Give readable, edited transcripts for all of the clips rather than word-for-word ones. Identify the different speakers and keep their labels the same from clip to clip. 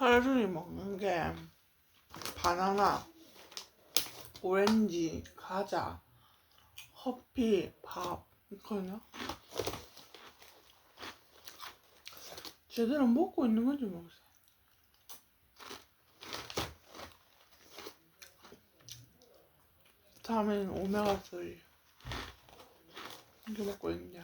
Speaker 1: 하루 종일 먹는 게 바나나, 오렌지, 과자, 커피, 밥 있거든요. 제대로 먹고 있는 건지 모르겠어요. 다음에는 오메가3 이렇게 먹고 있는데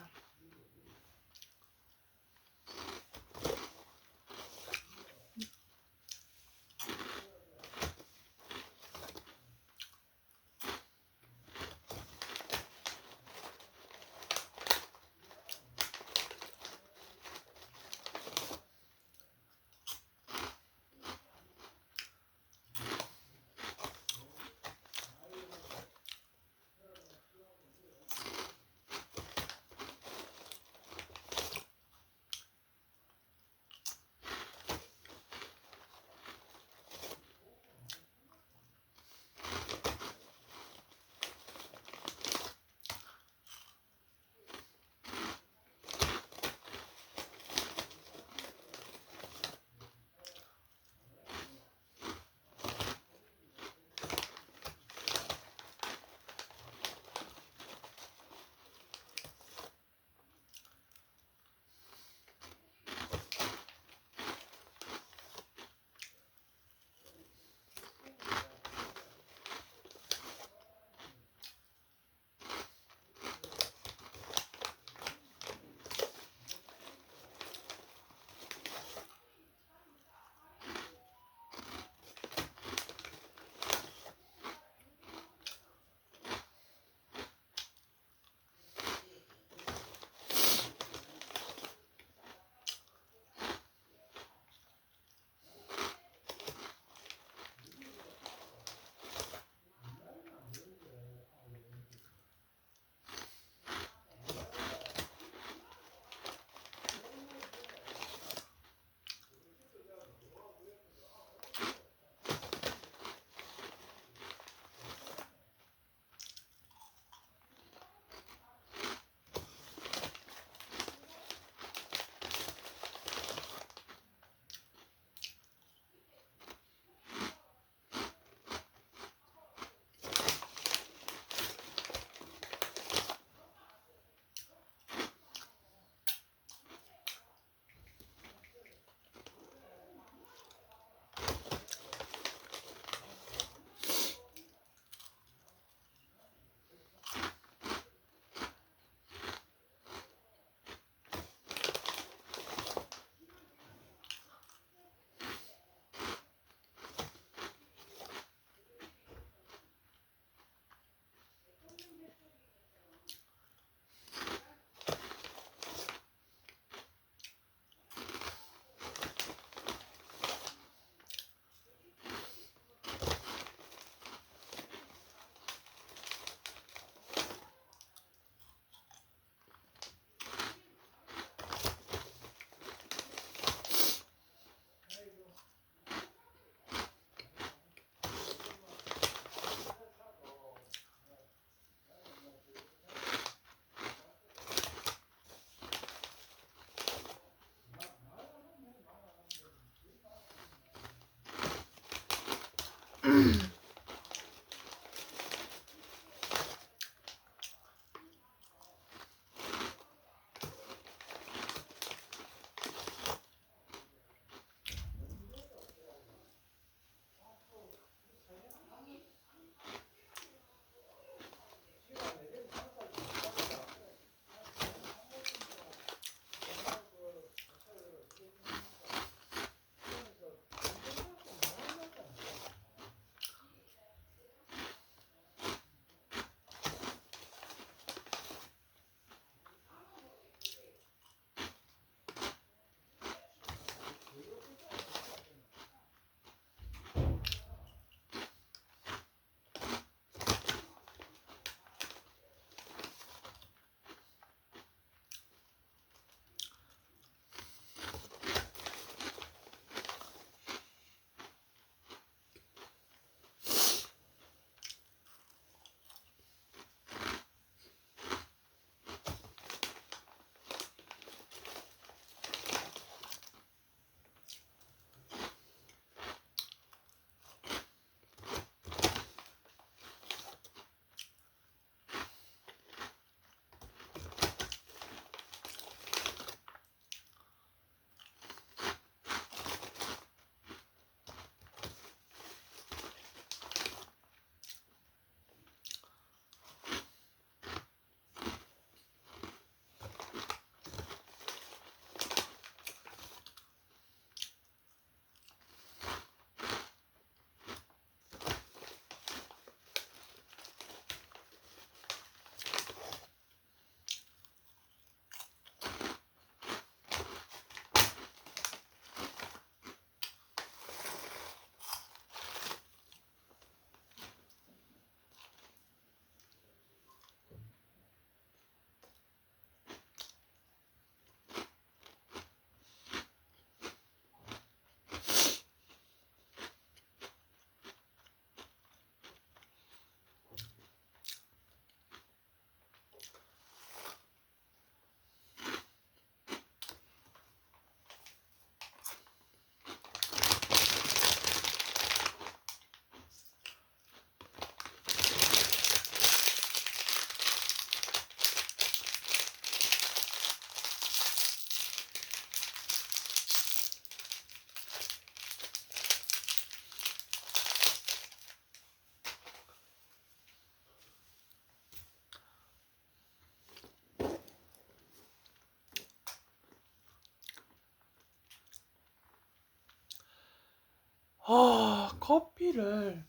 Speaker 1: 커피를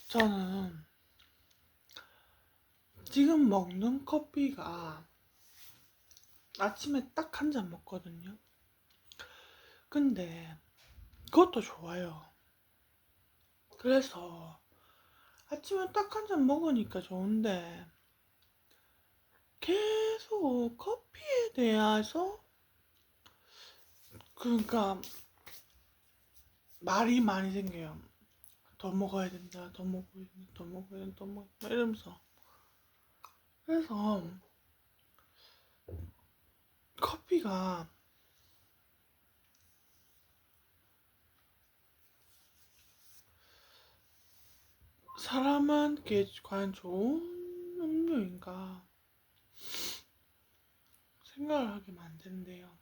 Speaker 1: 저는 지금 먹는 커피가 아침에 딱 한 잔 먹거든요. 근데 그것도 좋아요. 그래서 아침에 딱 한 잔 먹으니까 좋은데 계속 커피에 대해서 그러니까 말이 많이 생겨요. 더 먹어야 된다, 더 먹어야 된다, 더 먹어야 된다, 더 먹어야 된다 이러면서. 그래서 커피가 사람한테 과연 좋은 음료인가 생각을 하게 만드는데요.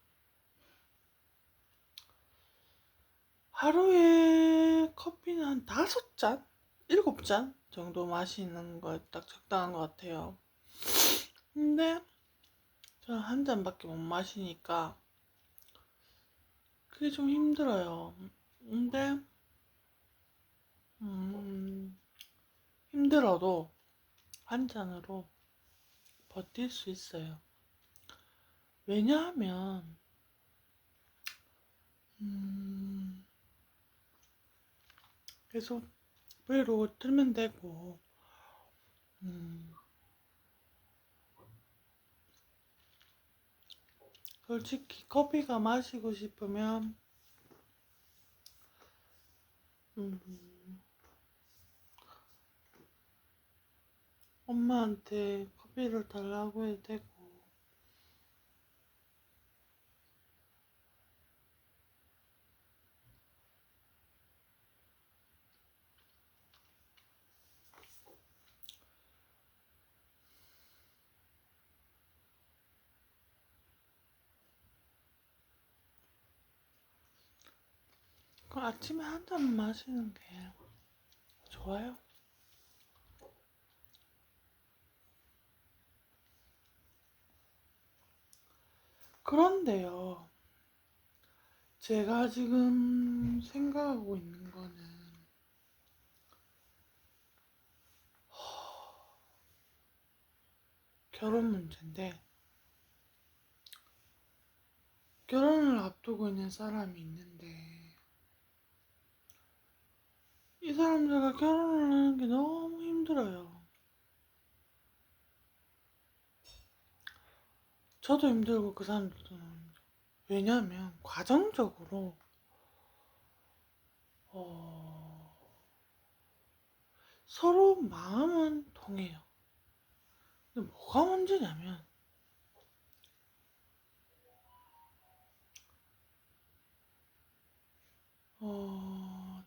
Speaker 1: 하루에 커피는 한 5잔? 7잔 정도 마시는 거 딱 적당한 것 같아요. 근데 저는 한 잔밖에 못 마시니까 그게 좀 힘들어요. 근데 힘들어도 한 잔으로 버틸 수 있어요. 왜냐하면 계속 브이로그 틀면 되고 음, 솔직히 커피가 마시고 싶으면 음, 엄마한테 커피를 달라고 해도 되고 그 아침에 한 잔 마시는 게 좋아요. 그런데요, 제가 지금 생각하고 있는 거는 결혼 문제인데 결혼을 앞두고 있는 사람이 있는데 이 사람들과 결혼을 하는 게 너무 힘들어요. 저도 힘들고 그 사람들도 너무 힘들어요. 왜냐하면 과정적으로 어, 서로 마음은 통해요. 근데 뭐가 문제냐면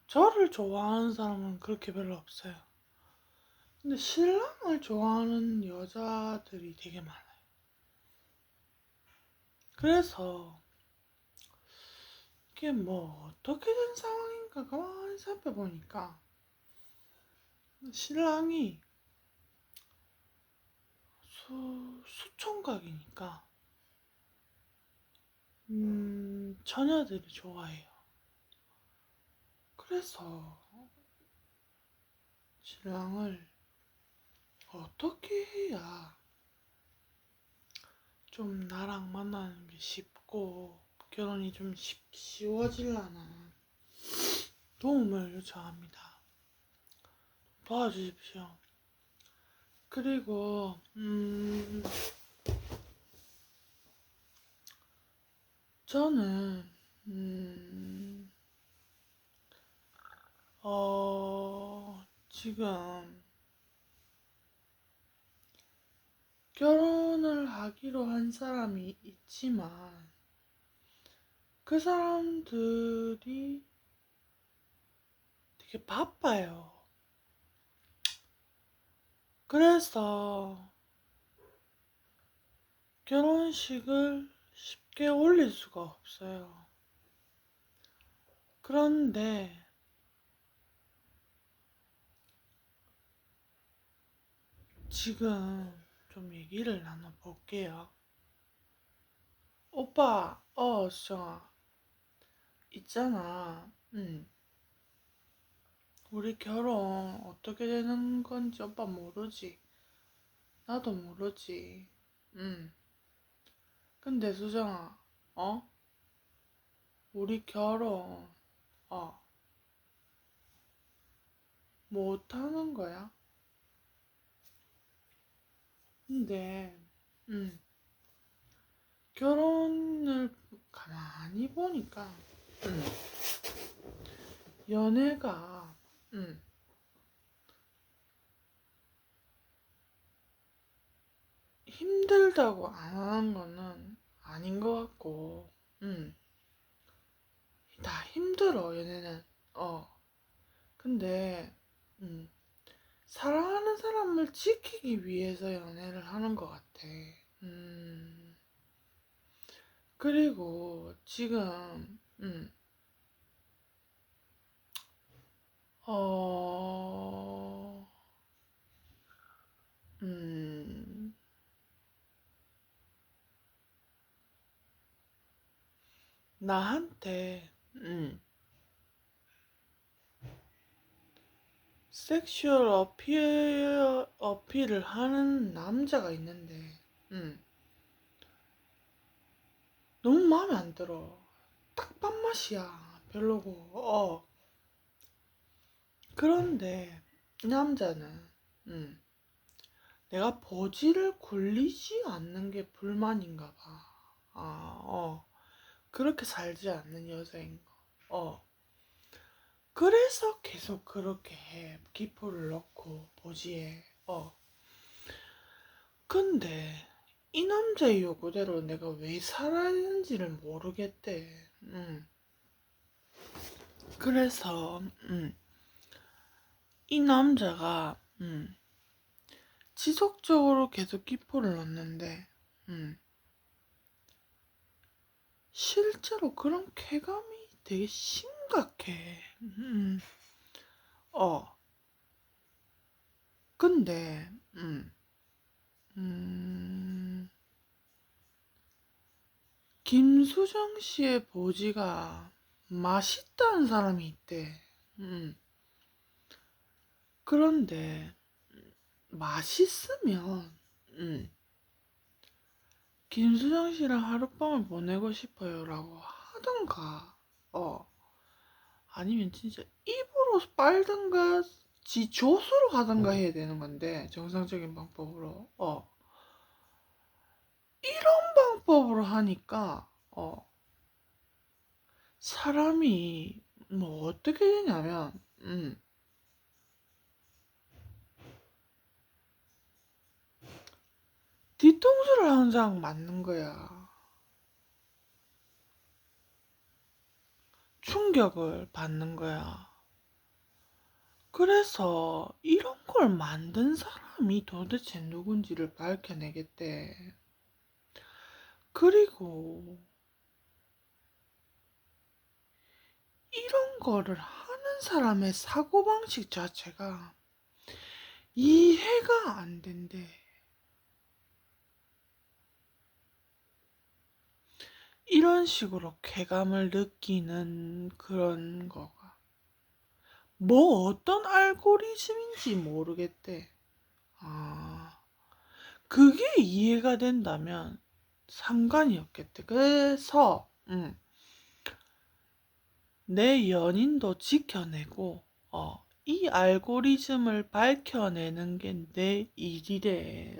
Speaker 1: 저를 좋아하는 사람은 그렇게 별로 없어요. 근데 신랑을 좋아하는 여자들이 되게 많아요. 그래서 이게 뭐 어떻게 된 상황인가 가만히 살펴보니까 신랑이 수총각이니까 처녀들이 좋아해요. 그래서 신랑을 어떻게 해야 좀 나랑 만나는 게 쉽고 결혼이 좀 쉬워질라나 도움을 요청합니다. 도와주십시오. 그리고 저는 지금 결혼을 하기로 한 사람이 있지만 그 사람들이 되게 바빠요. 그래서 결혼식을 쉽게 올릴 수가 없어요. 그런데 지금 좀 얘기를 나눠볼게요. 오빠, 수정아, 있잖아. 우리 결혼 어떻게 되는 건지 오빠 모르지. 나도 모르지. 응. 근데 수정아, 어? 우리 결혼, 어, 못하는 거야? 근데, 응. 결혼을 가만히 보니까, 응. 연애가, 응. 힘들다고 안 하는 거는 아닌 것 같고, 응. 다 힘들어, 연애는. 어. 근데, 음, 사랑하는 사람을 지키기 위해서 연애를 하는 것 같아. 음, 그리고 지금, 어, 음, 나한테, 섹슈얼 어필을 하는 남자가 있는데, 음, 너무 마음에 안 들어. 딱 밥맛이야. 별로고, 그런데, 이 남자는, 음, 내가 버지를 굴리지 않는 게 불만인가 봐. 아, 그렇게 살지 않는 여자인 거. 그래서 계속 그렇게 해. 기포를 넣고, 버지에. 근데, 이 남자의 요구대로 내가 왜 살아야 되는지를 모르겠대. 그래서, 이 남자가, 지속적으로 계속 기포를 넣는데, 음, 실제로 그런 쾌감이 되게 심각해. 어, 근데, 음, 김수정 씨의 보지가 맛있다는 사람이 있대. 음, 그런데, 맛있으면, 음, 김수정 씨랑 하룻밤을 보내고 싶어요라고 하던가, 어, 아니면 진짜 입으로 빨든가, 지 조수로 가든가 해야 되는 건데, 정상적인 방법으로, 이런 방법으로 하니까, 사람이 뭐 어떻게 되냐면, 뒤통수를 한 장 맞는 거야. 충격을 받는 거야. 그래서 이런 걸 만든 사람이 도대체 누군지를 밝혀내겠대. 그리고 이런 거를 하는 사람의 사고방식 자체가 이해가 안 된대. 이런 식으로 쾌감을 느끼는 그런 거가. 뭐 어떤 알고리즘인지 모르겠대. 아, 그게 이해가 된다면 상관이 없겠대. 그래서, 내 연인도 지켜내고, 이 알고리즘을 밝혀내는 게 내 일이래.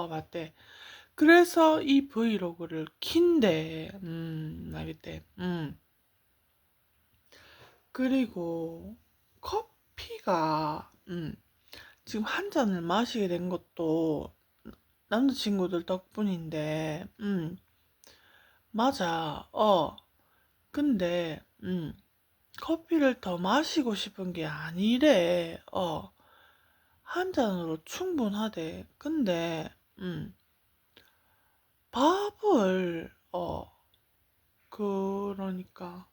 Speaker 1: 맞대. 그래서 이 브이로그를 킨대. 알겠대. 그리고 커피가, 지금 한 잔을 마시게 된 것도 남자친구들 덕분인데, 맞아. 근데, 커피를 더 마시고 싶은 게 아니래. 한 잔으로 충분하대. 근데, 밥을, 그러니까,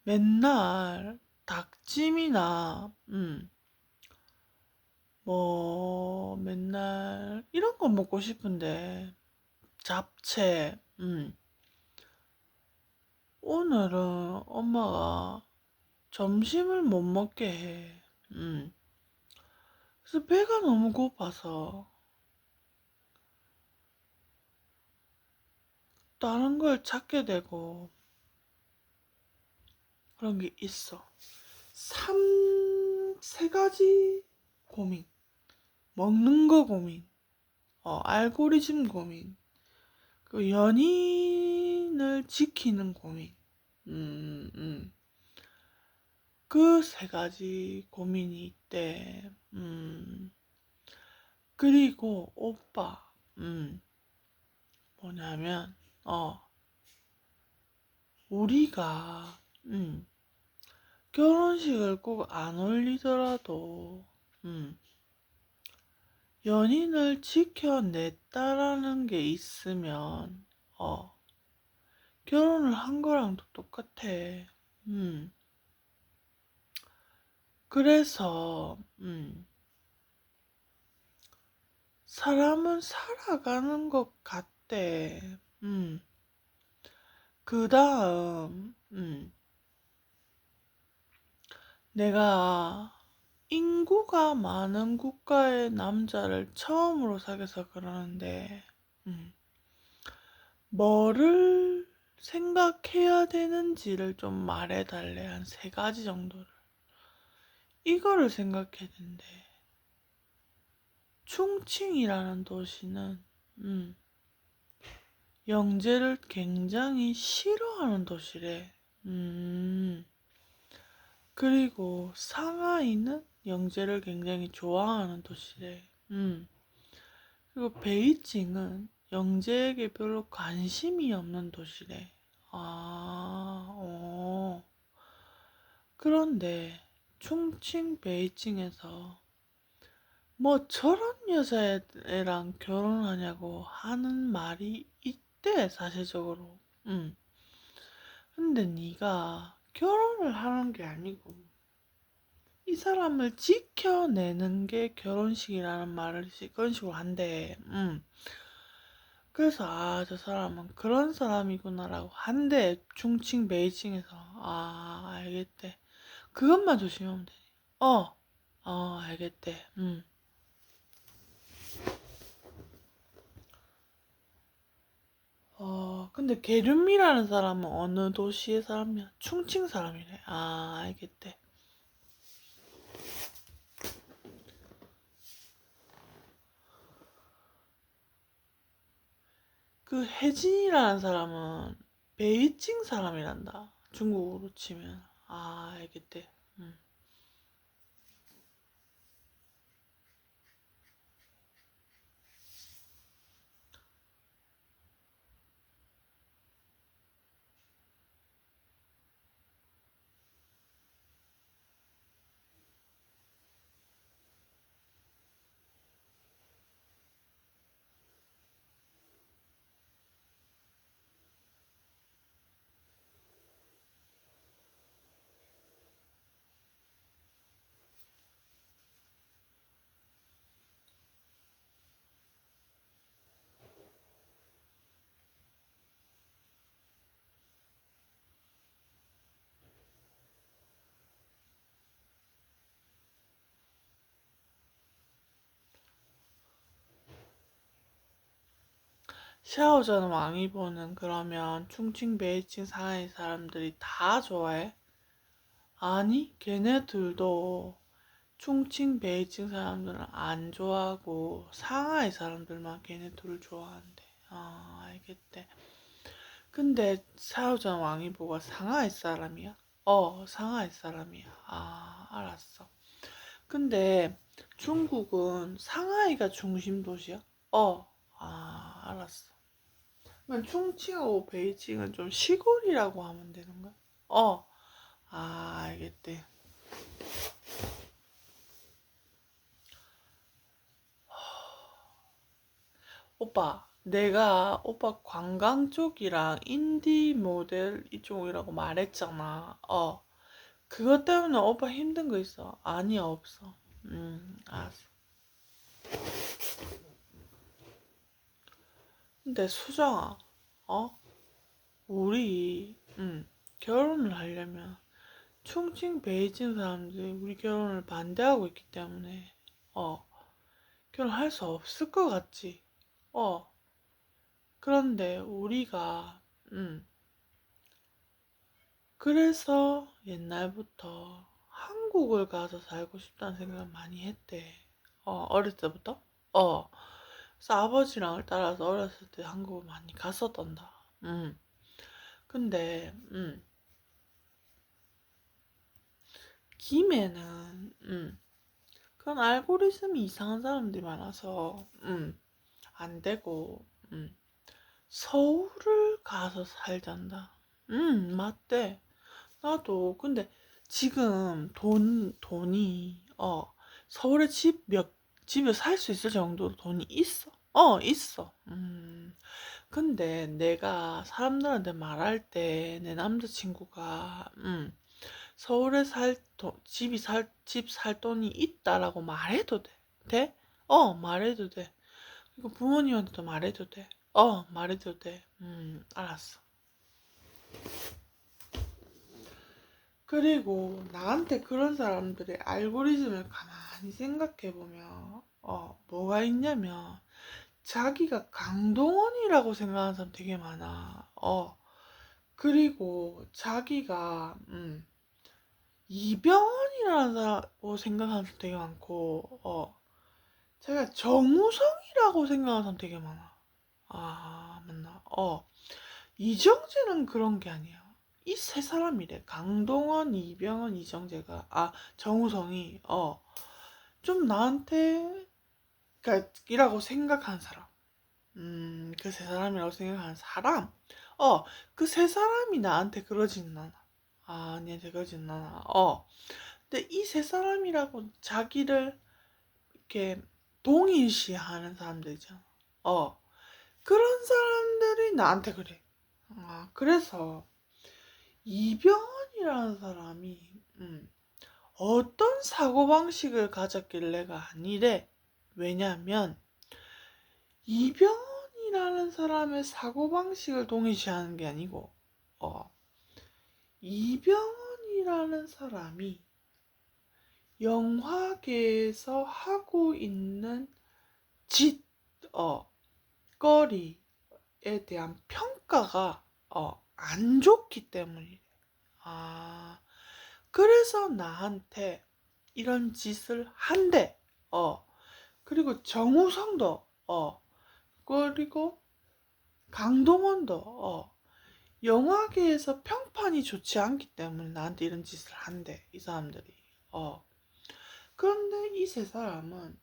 Speaker 1: 맨날 닭찜이나, 맨날 이런 거 먹고 싶은데, 잡채, 오늘은 엄마가 점심을 못 먹게 해. 그래서 배가 너무 고파서 다른 걸 찾게 되고 그런 게 있어. 세 가지 고민. 먹는 거 고민, 알고리즘 고민, 그 연인을 지키는 고민. 그 세 가지 고민이 있대. 그리고 오빠, 뭐냐면, 우리가, 결혼식을 꼭 안 올리더라도, 연인을 지켜냈다라는 게 있으면, 결혼을 한 거랑도 똑같아. 그래서, 사람은 살아가는 것 같대. 그 다음, 내가 인구가 많은 국가의 남자를 처음으로 사귀어서 그러는데, 뭐를 생각해야 되는지를 좀 말해달래. 한 세 가지 정도를. 이거를 생각해야 된대. 충칭이라는 도시는, 영재를 굉장히 싫어하는 도시래. 그리고 상하이는 영재를 굉장히 좋아하는 도시래. 그리고 베이징은 영재에게 별로 관심이 없는 도시래. 그런데 충칭 베이징에서 뭐 저런 여자애랑 결혼하냐고 하는 말이 있대, 사실적으로. 근데 네가 결혼을 하는 게 아니고 이 사람을 지켜내는 게 결혼식이라는 말을 그런 식으로 한대. 그래서 저 사람은 그런 사람이구나라고 한대. 중칭 베이징에서. 알겠대. 그것만 조심하면 돼. 알겠대. 근데 게륜미라는 사람은 어느 도시의 사람이야? 충칭 사람이래. 알겠대. 그 혜진이라는 사람은 베이징 사람이란다. 중국으로 치면. 알겠대. 샤오전 왕이보는 그러면 충칭, 베이징, 상하이 사람들이 다 좋아해? 아니, 걔네들도 충칭, 베이징 사람들은 안 좋아하고 상하이 사람들만 걔네들을 좋아한대. 알겠대. 근데 샤오전 왕이보가 상하이 사람이야? 상하이 사람이야. 알았어. 근데 중국은 상하이가 중심 도시야? 알았어. 그럼 충칭하고 베이징은 좀 시골이라고 하면 되는 거야? 알겠대. 오빠, 내가 오빠 관광 쪽이랑 인디 모델 이쪽이라고 말했잖아. 그것 때문에 오빠 힘든 거 있어? 아니, 없어. 알았어. 근데 수정아, 우리, 결혼을 하려면 충칭 베이징 사람들이 우리 결혼을 반대하고 있기 때문에 결혼할 수 없을 것 같지. 어 그런데 우리가 그래서 옛날부터 한국을 가서 살고 싶다는 생각을 많이 했대. 어릴 때부터. 그래서 아버지랑을 따라서 어렸을 때 한국을 많이 갔었단다. 근데 김해는 그런 알고리즘이 이상한 사람들이 많아서 안 되고 서울을 가서 살잔다. 맞대. 나도 근데 지금 돈이 서울에 집에 살 수 있을 정도로 돈이 있어. 있어. 근데 내가 사람들한테 말할 때 내 남자친구가 서울에 집 살 돈이 있다라고 말해도 돼? 돼? 말해도 돼. 이거 부모님한테도 말해도 돼. 말해도 돼. 알았어. 그리고 나한테 그런 사람들의 알고리즘을 가만히 생각해보면, 뭐가 있냐면, 자기가 강동원이라고 생각하는 사람 되게 많아. 그리고 자기가, 이병헌이라는 사람으로 생각하는 사람 되게 많고, 자기가 정우성이라고 생각하는 사람 되게 많아. 맞나? 이정재는 그런 게 아니야. 이 세 사람이래. 강동원, 이병헌, 이정재가. 정우성이, 좀 나한테, 그니까, 이라고 생각하는 사람. 그 세 사람이라고 생각하는 사람. 그 세 사람이 나한테 그러지는 않아. 니한테 그러지는 않아. 근데 이 세 사람이라고 자기를, 이렇게, 동일시하는 사람들 있잖아. 그런 사람들이 나한테 그래. 그래서, 이병헌이라는 사람이 어떤 사고방식을 가졌길래가 아니래. 왜냐면 이병헌이라는 사람의 사고방식을 동일시하는 게 아니고 이병헌이라는 사람이 영화계에서 하고 있는 짓, 거리에 대한 평가가 안 좋기 때문이래. 그래서 나한테 이런 짓을 한대. 그리고 정우성도, 그리고 강동원도, 영화계에서 평판이 좋지 않기 때문에 나한테 이런 짓을 한대. 이 사람들이. 그런데 이 세 사람은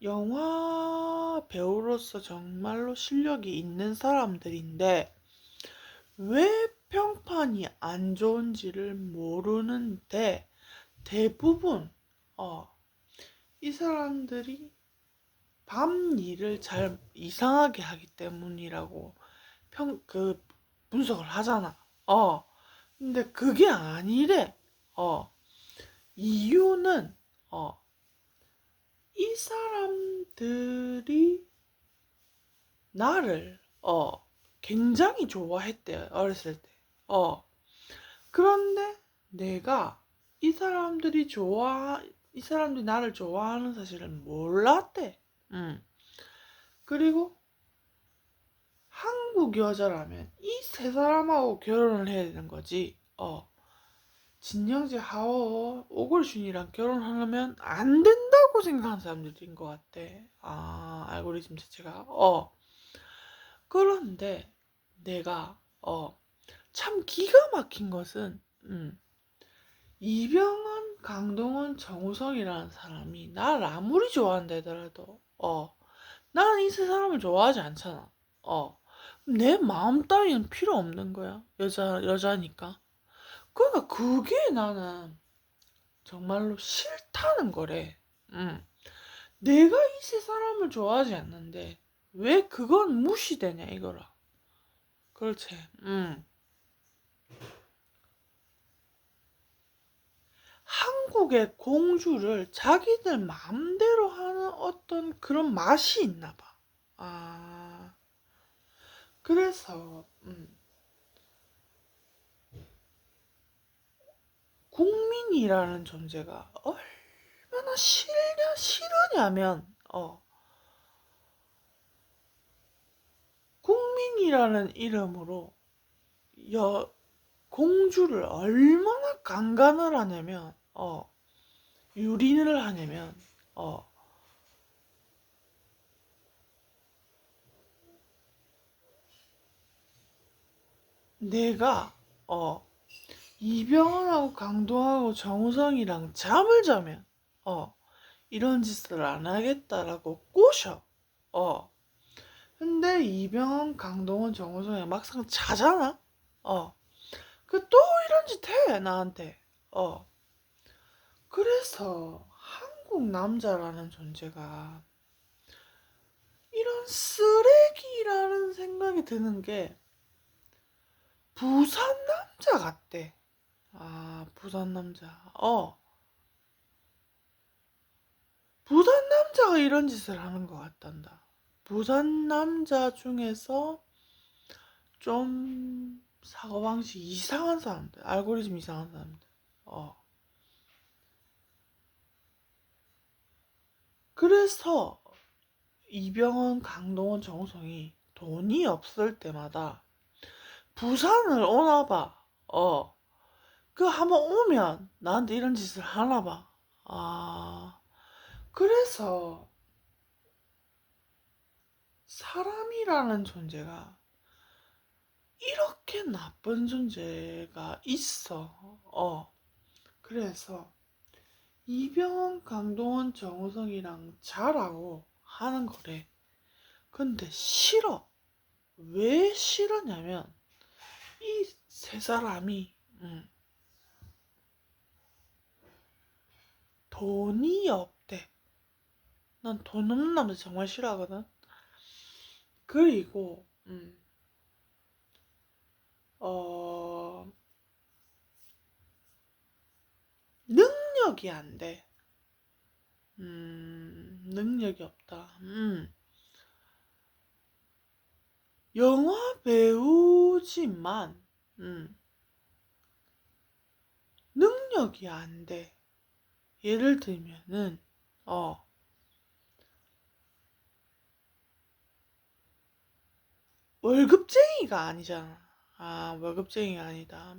Speaker 1: 영화 배우로서 정말로 실력이 있는 사람들인데, 왜 평판이 안 좋은지를 모르는데, 대부분 이 사람들이 밤 일을 잘 이상하게 하기 때문이라고 분석을 하잖아. 근데 그게 아니래. 이유는 이 사람들이 나를 굉장히 좋아했대. 어렸을 때. 그런데 내가 이 사람들이 나를 좋아하는 사실을 몰랐대. 그리고 한국 여자라면 이 세 사람하고 결혼을 해야 되는 거지. 진영재, 하워, 오글슌이랑 결혼하려면 안 된다고 생각하는 사람들인 것 같아. 알고리즘 자체가. 그런데 내가 참 기가 막힌 것은 이병헌, 강동원, 정우성이라는 사람이 나를 아무리 좋아한다 하더라도 나는 이 세 사람을 좋아하지 않잖아. 내 마음 따위는 필요 없는 거야. 여자니까. 그러니까 그게 나는 정말로 싫다는 거래. 내가 이 세 사람을 좋아하지 않는데 왜 그건 무시되냐 이거라. 그렇지. 한국의 공주를 자기들 마음대로 하는 어떤 그런 맛이 있나 봐. 그래서 국민이라는 존재가 얼마나 싫으냐면, 국민이라는 이름으로 공주를 얼마나 강간을 하냐면, 유린을 하냐면, 내가, 이병헌하고 강동하고 정우성이랑 잠을 자면, 이런 짓을 안 하겠다라고 꼬셔. 근데 이병헌, 강동원, 정우성이 막상 자잖아? 그 또 이런 짓 해, 나한테. 그래서 한국 남자라는 존재가 이런 쓰레기라는 생각이 드는 게 부산 남자 같대. 부산 남자. 부산 남자가 이런 짓을 하는 것 같단다. 부산 남자 중에서 좀 사고방식 이상한 사람들, 알고리즘 이상한 사람들. 그래서 이병헌, 강동원, 정우성이 돈이 없을 때마다 부산을 오나봐. 그 한번 오면 나한테 이런 짓을 하나봐. 그래서 사람이라는 존재가 이렇게 나쁜 존재가 있어. 그래서 이병헌, 강동원, 정우성이랑 자라고 하는 거래. 근데 싫어. 왜 싫었냐면 이 세 사람이 돈이 없대. 난 돈 없는 남자 정말 싫어하거든. 그리고 능력이 안 돼. 능력이 없다. 영화 배우지만 능력이 안 돼. 예를 들면은 월급쟁이가 아니잖아. 월급쟁이가 아니다.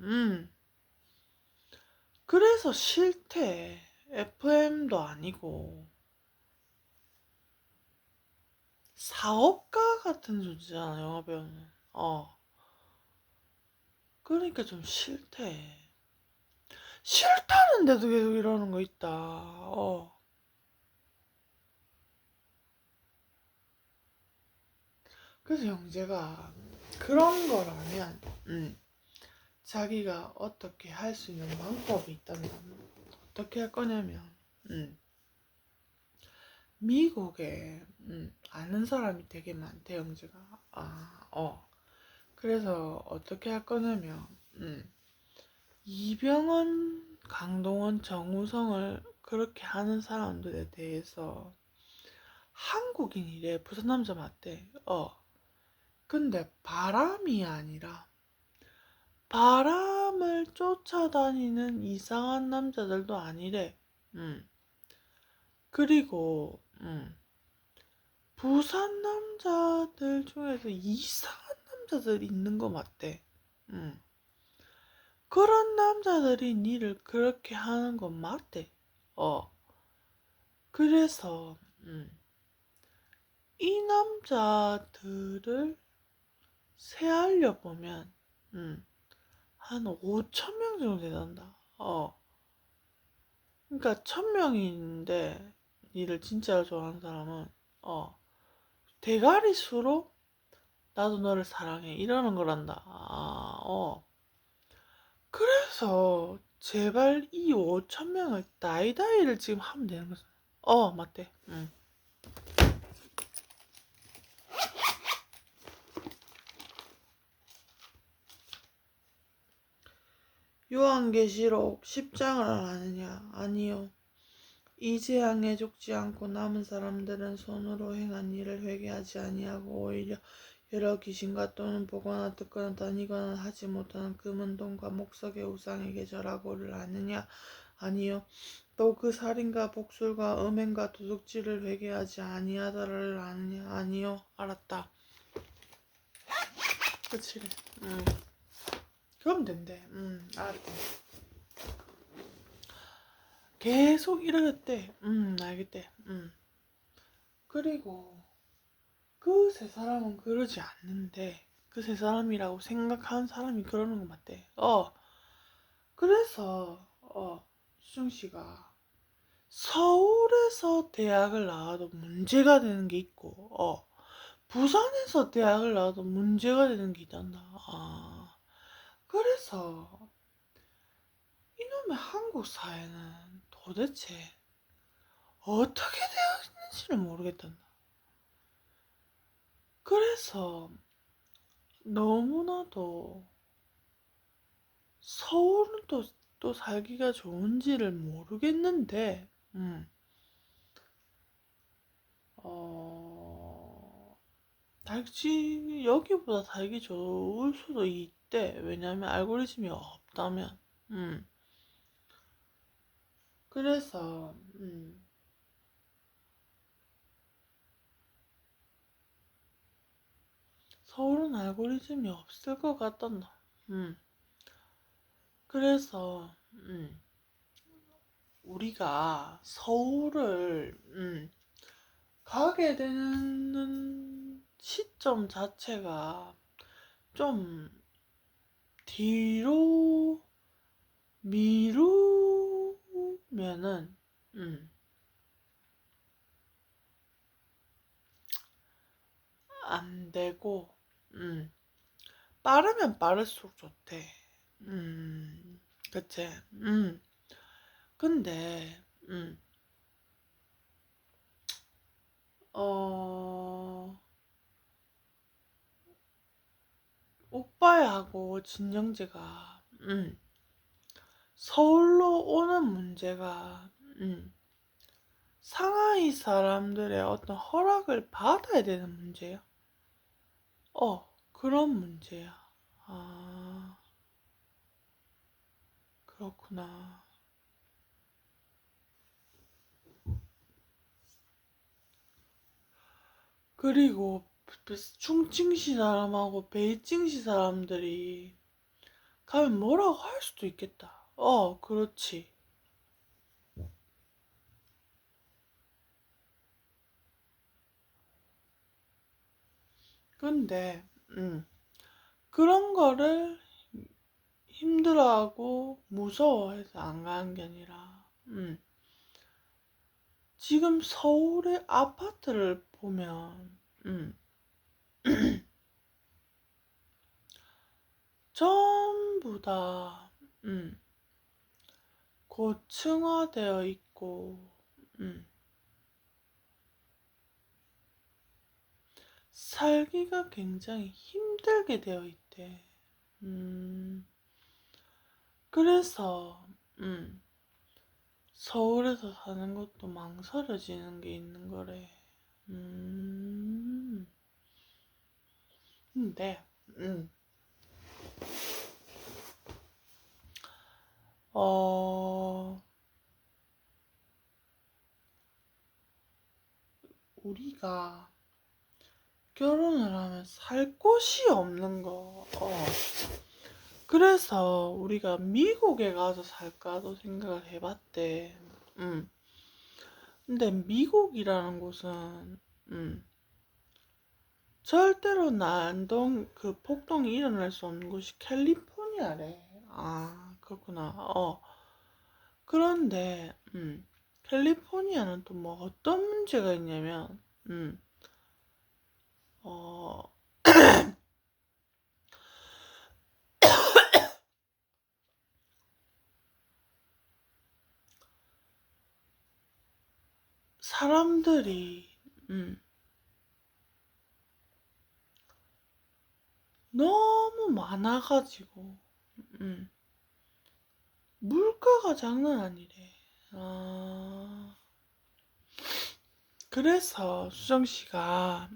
Speaker 1: 그래서 싫대. FM도 아니고 사업가 같은 존재잖아, 영화배우는. 그러니까 좀 싫대. 싫다는데도 계속 이러는 거 있다. 그래서 형제가 그런 거라면 자기가 어떻게 할 수 있는 방법이 있다면 어떻게 할 거냐면 미국에 아는 사람이 되게 많대, 형제가. 그래서 어떻게 할 거냐면 이병헌, 강동원, 정우성을 그렇게 하는 사람들에 대해서 한국인이래. 부산 남자 맞대. 근데 바람이 아니라 바람을 쫓아다니는 이상한 남자들도 아니래. 그리고 부산 남자들 중에서 이상한 남자들이 있는 거 맞대. 그런 남자들이 니를 그렇게 하는 건 맞대. 그래서 이 남자들을 세알려 보면 한 5천 명 정도 된단다. 그러니까 1,000명인데 니를 진짜로 좋아하는 사람은 대가리 수로 나도 너를 사랑해 이러는 거란다. 그래서 제발 이 5천 명을 다이다이를 지금 하면 되는 거죠. 맞대. 요한계시록 10장을 아느냐? 아니요. 이 재앙에 죽지 않고 남은 사람들은 손으로 행한 일을 회개하지 아니하고 오히려 여러 귀신과 또는 보거나 듣거나 다니거나 하지 못하는 금은 돈과 목석의 우상에게 절하고를 아느냐? 아니요. 또 그 살인과 복술과 음행과 도둑질을 회개하지 아니하더를 아느냐? 아니요. 알았다. 그치. 그럼 된대. 알았대. 계속 이러겠대. 알겠대. 그리고 그 세 사람은 그러지 않는데 그 세 사람이라고 생각하는 사람이 그러는 거 맞대. 그래서 수정씨가 서울에서 대학을 나와도 문제가 되는 게 있고 부산에서 대학을 나와도 문제가 되는 게 있단다. 그래서 이놈의 한국 사회는 도대체 어떻게 되어 있는지를 모르겠단다. 그래서 너무나도 서울은 또 살기가 좋은지를 모르겠는데, 여기보다 살기 좋을 수도 있대. 왜냐면 알고리즘이 없다면. 그래서, 서울은 알고리즘이 없을 것 같단다. 그래서, 우리가 서울을, 가게 되는 시점 자체가 좀 뒤로 미루면은 안 되고 빠르면 빠를수록 좋대. 그치. 근데 어 오빠하고 진영재가 서울로 오는 문제가 상하이 사람들의 어떤 허락을 받아야 되는 문제야. 그런 문제야. 아, 그렇구나. 그리고 충칭시 사람하고 베이징시 사람들이 가면 뭐라고 할 수도 있겠다. 그렇지. 근데, 그런 거를 힘들어하고 무서워해서 안 가는 게 아니라, 지금 서울의 아파트를 보면, 전부 다, 고층화되어 있고, 살기가 굉장히 힘들게 되어 있대. 그래서, 서울에서 사는 것도 망설여지는 게 있는 거래. 근데, 어, 우리가 결혼을 하면 살 곳이 없는 거. 그래서 우리가 미국에 가서 살까도 생각을 해봤대. 근데 미국이라는 곳은, 절대로 그 폭동이 일어날 수 없는 곳이 캘리포니아래. 그렇구나. 그런데, 캘리포니아는 또 뭐 어떤 문제가 있냐면, 어, 사람들이, 너무 많아가지고, 물가가 장난 아니래. 그래서 수정씨가,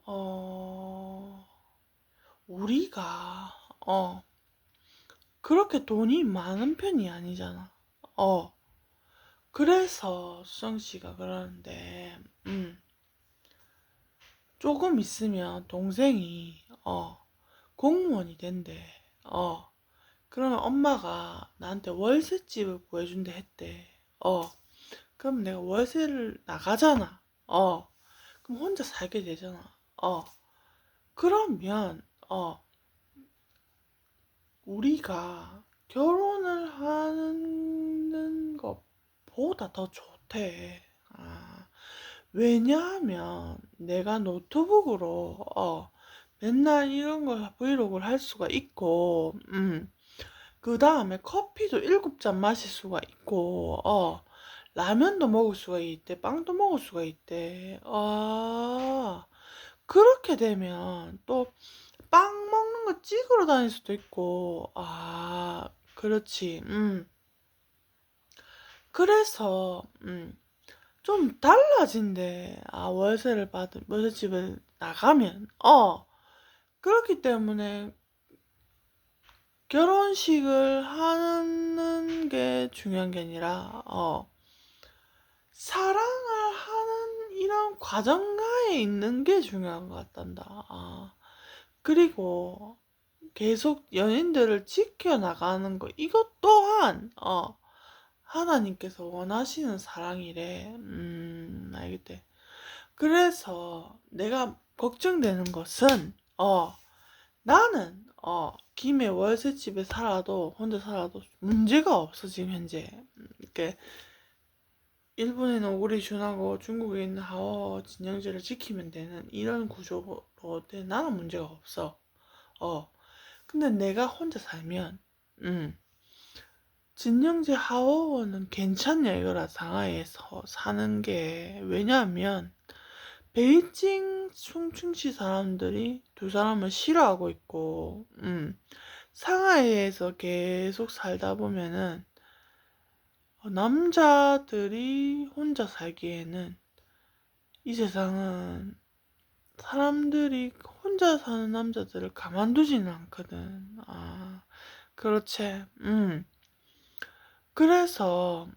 Speaker 1: 어, 우리가, 어, 그렇게 돈이 많은 편이 아니잖아. 어, 그래서 수정 씨가 그러는데, 조금 있으면 동생이, 공무원이 된대. 어, 그러면 엄마가 나한테 월세집을 구해준대 했대. 그럼 내가 월세를 나가잖아. 그럼 혼자 살게 되잖아. 그러면, 우리가 결혼을 하는 것보다 더 좋대. 아, 왜냐하면 내가 노트북으로, 맨날 이런 걸 브이로그를 할 수가 있고, 그 다음에 커피도 7잔 마실 수가 있고, 라면도 먹을 수가 있대, 빵도 먹을 수가 있대. 그렇게 되면 또 빵 먹는 거 찍으러 다닐 수도 있고, 그렇지. 그래서, 좀 달라진대. 월세집을 나가면. 그렇기 때문에 결혼식을 하는 게 중요한 게 아니라, 사랑을 하는 이런 과정가에 있는 게 중요한 것 같단다. 그리고 계속 연인들을 지켜나가는 거, 이것 또한, 하나님께서 원하시는 사랑이래. 알겠대. 그래서 내가 걱정되는 것은, 나는, 김해 월세집에 살아도, 혼자 살아도 문제가 없어, 지금 현재. 이렇게, 일본에 있는 오구리 준하고 중국에 있는 하워 진영지를 지키면 되는 이런 구조로 돼. 나는 문제가 없어. 근데 내가 혼자 살면, 진영지 하워는 괜찮냐 이거라. 상하이에서 사는 게. 왜냐하면 베이징 충칭시 사람들이 두 사람을 싫어하고 있고, 상하이에서 계속 살다 보면은 남자들이 혼자 살기에는, 이 세상은 사람들이 혼자 사는 남자들을 가만두지는 않거든. 그렇지. 그래서,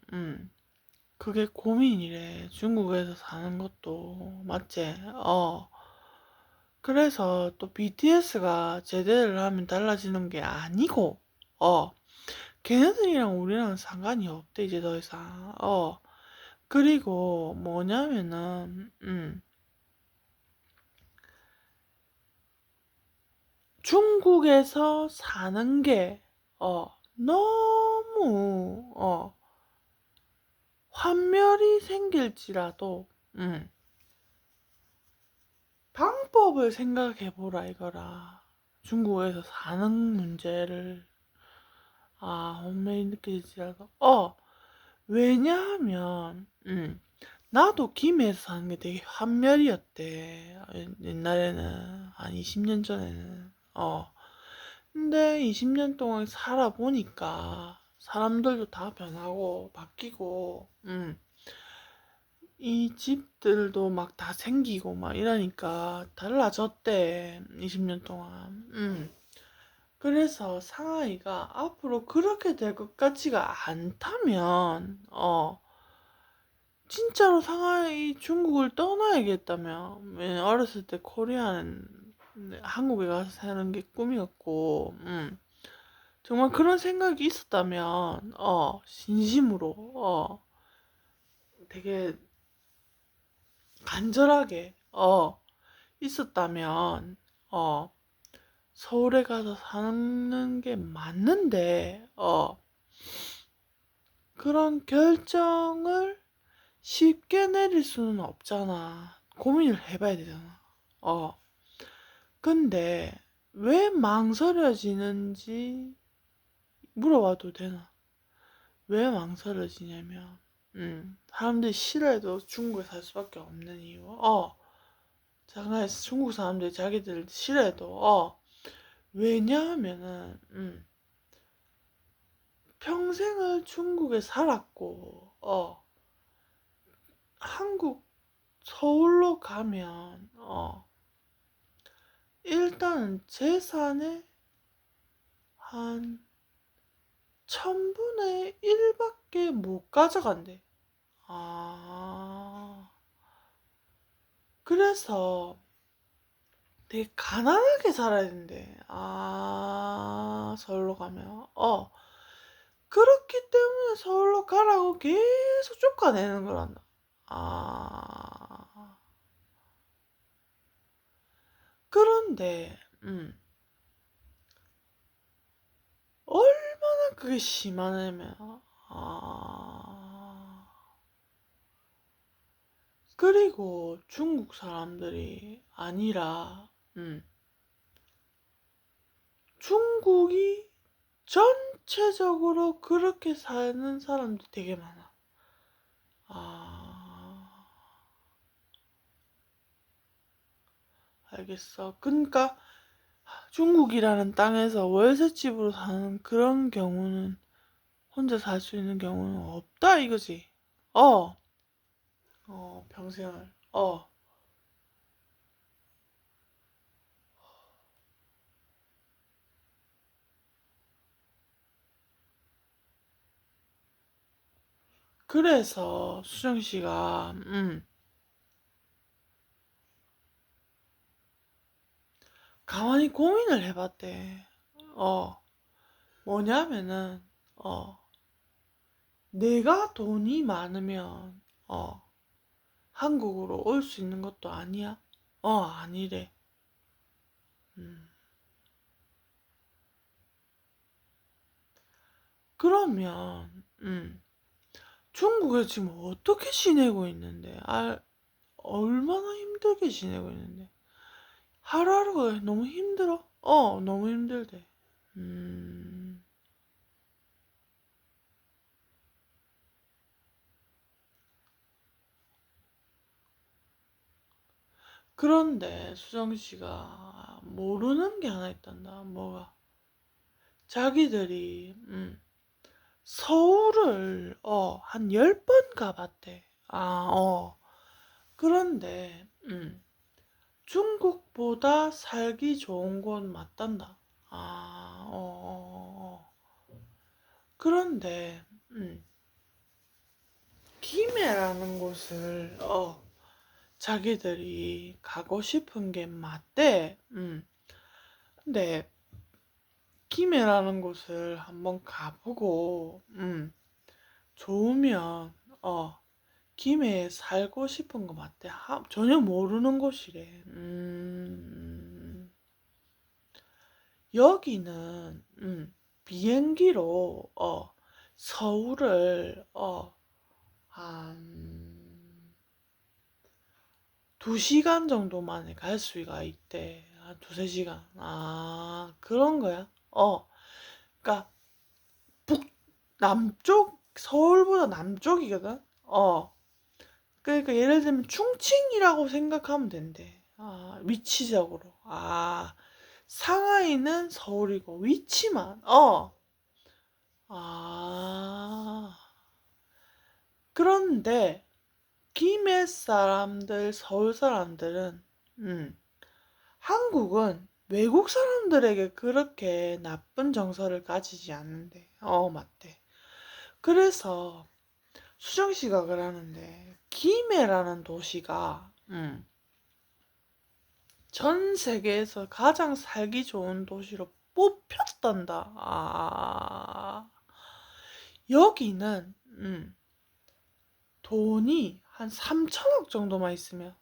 Speaker 1: 그게 고민이래. 중국에서 사는 것도. 맞지? 그래서 또 BTS가 제대를 하면 달라지는 게 아니고, 걔네들이랑 우리랑 상관이 없대, 이제 더 이상. 그리고 뭐냐면은, 중국에서 사는 게, 너무, 환멸이 생길지라도, 방법을 생각해보라, 이거라. 중국에서 사는 문제를, 환멸이 느껴질지라도, 왜냐하면, 나도 김해에서 사는 게 되게 환멸이었대. 옛날에는, 한 20년 전에는. 근데 20년 동안 살아보니까, 사람들도 다 변하고, 바뀌고, 이 집들도 막 다 생기고 막 이러니까 달라졌대. 20년 동안. 그래서 상하이가 앞으로 그렇게 될 것 같지가 않다면, 진짜로 상하이 중국을 떠나야겠다며. 왜냐면 어렸을 때 코리아는 한국에 가서 사는 게 꿈이었고, 정말 그런 생각이 있었다면, 진심으로, 되게 간절하게, 있었다면, 서울에 가서 사는 게 맞는데, 그런 결정을 쉽게 내릴 수는 없잖아. 고민을 해봐야 되잖아. 근데 왜 망설여지는지 물어봐도 되나? 왜 망설여지냐면, 사람들이 싫어해도 중국에 살 수밖에 없는 이유. 장난에 중국 사람들이 자기들 싫어해도, 왜냐하면은, 평생을 중국에 살았고, 한국 서울로 가면, 일단은 재산의 한 1000분의 1밖에 못 가져간대. 아, 그래서 되게 가난하게 살아야 된대. 아, 서울로 가면. 그렇기 때문에 서울로 가라고 계속 쫓아내는 거란다. 아, 그런데, 얼마나 그게 심하냐면, 아, 그리고 중국 사람들이 아니라, 중국이 전체적으로 그렇게 사는 사람도 되게 많아. 아, 알겠어. 그러니까 중국이라는 땅에서 월세집으로 사는 그런 경우는 혼자 살 수 있는 경우는 없다 이거지. 어, 평생을. 그래서 수정 씨가 가만히 고민을 해봤대. 어, 뭐냐면은 내가 돈이 많으면 한국으로 올 수 있는 것도 아니야? 아니래. 음. 그러면 중국에 지금 어떻게 지내고 있는데? 얼마나 힘들게 지내고 있는데? 하루하루가 너무 힘들어? 너무 힘들대. 음. 그런데 수정 씨가 모르는 게 하나 있단다. 뭐가? 자기들이 서울을 한 10번 가봤대. 그런데 중국보다 살기 좋은 곳 맞단다. 그런데 김해라는 곳을 자기들이 가고 싶은 게 맞대. 근데 김해라는 곳을 한번 가보고 좋으면 김해에 살고 싶은 거 맞대. 전혀 모르는 곳이래. 여기는 비행기로 서울을 한 2시간 정도 만에 갈 수가 있대. 한 두세 시간. 그런 거야. 그러니까 남쪽, 서울보다 남쪽이거든. 그러니까 예를 들면 충칭이라고 생각하면 된대. 위치적으로. 상하이는 서울이고 위치만. 아. 그런데 김해 사람들, 서울 사람들은 한국은 외국 사람들에게 그렇게 나쁜 정서를 가지지 않는데. 맞대. 그래서 수정 씨가 그러는데 김해라는 도시가 전 세계에서 가장 살기 좋은 도시로 뽑혔단다. 여기는 돈이 한 3천억 정도만 있으면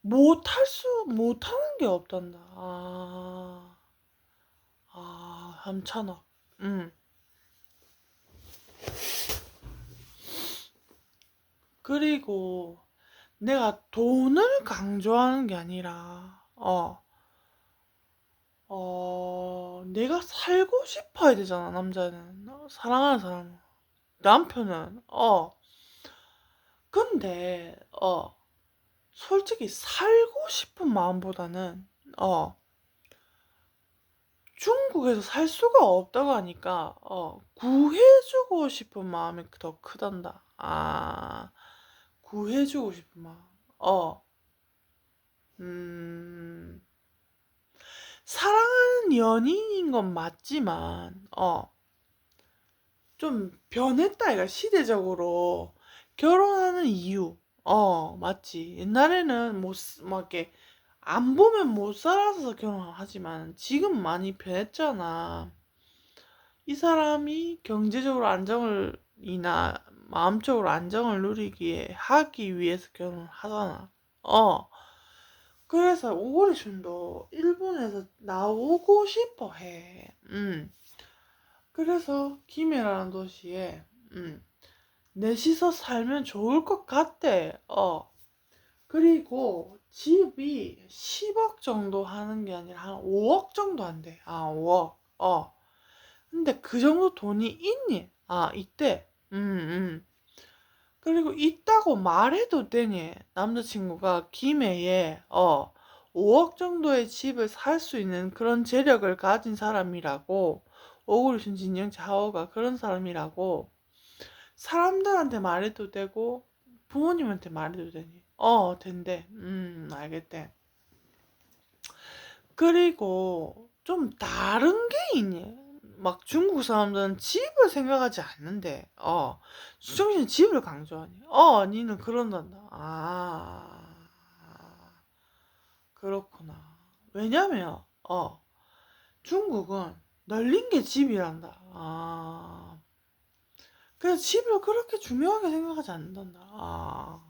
Speaker 1: 못하는 게 없단다. 3천억. 그리고 내가 돈을 강조하는 게 아니라 내가 살고 싶어야 되잖아, 남자는. 사랑하는 사람. 남편은. 근데, 솔직히 살고 싶은 마음보다는, 중국에서 살 수가 없다고 하니까, 구해주고 싶은 마음이 더 크단다. 구해주고 싶은 마음. 음, 사랑하는 연인인 건 맞지만, 좀 변했다, 이가 시대적으로. 결혼하는 이유. 맞지. 옛날에는 막 이렇게, 안 보면 못 살아서 결혼하지만, 지금 많이 변했잖아. 이 사람이 경제적으로 안정이나 마음적으로 안정을 누리기에 하기 위해서 결혼을 하잖아. 그래서 오고리순도 일본에서 나오고 싶어 해. 그래서 김해라는 도시에 넷이서 살면 좋을 것 같대. 그리고 집이 10억 정도 하는 게 아니라 한 5억 정도 한대. 5억. 근데 그 정도 돈이 있니? 있대. 그리고 있다고 말해도 되니? 남자친구가 김해에 5억 정도의 집을 살 수 있는 그런 재력을 가진 사람이라고. 오구리순 진영치 하오가 그런 사람이라고 사람들한테 말해도 되고 부모님한테 말해도 되니? 된대. 알겠대. 그리고 좀 다른 게 있니? 막 중국 사람들은 집을 생각하지 않는데, 수정씨는 집을 강조하니? 니는 그런단다. 그렇구나. 왜냐면, 중국은 널린 게 집이란다. 그래서 집을 그렇게 중요하게 생각하지 않는단다.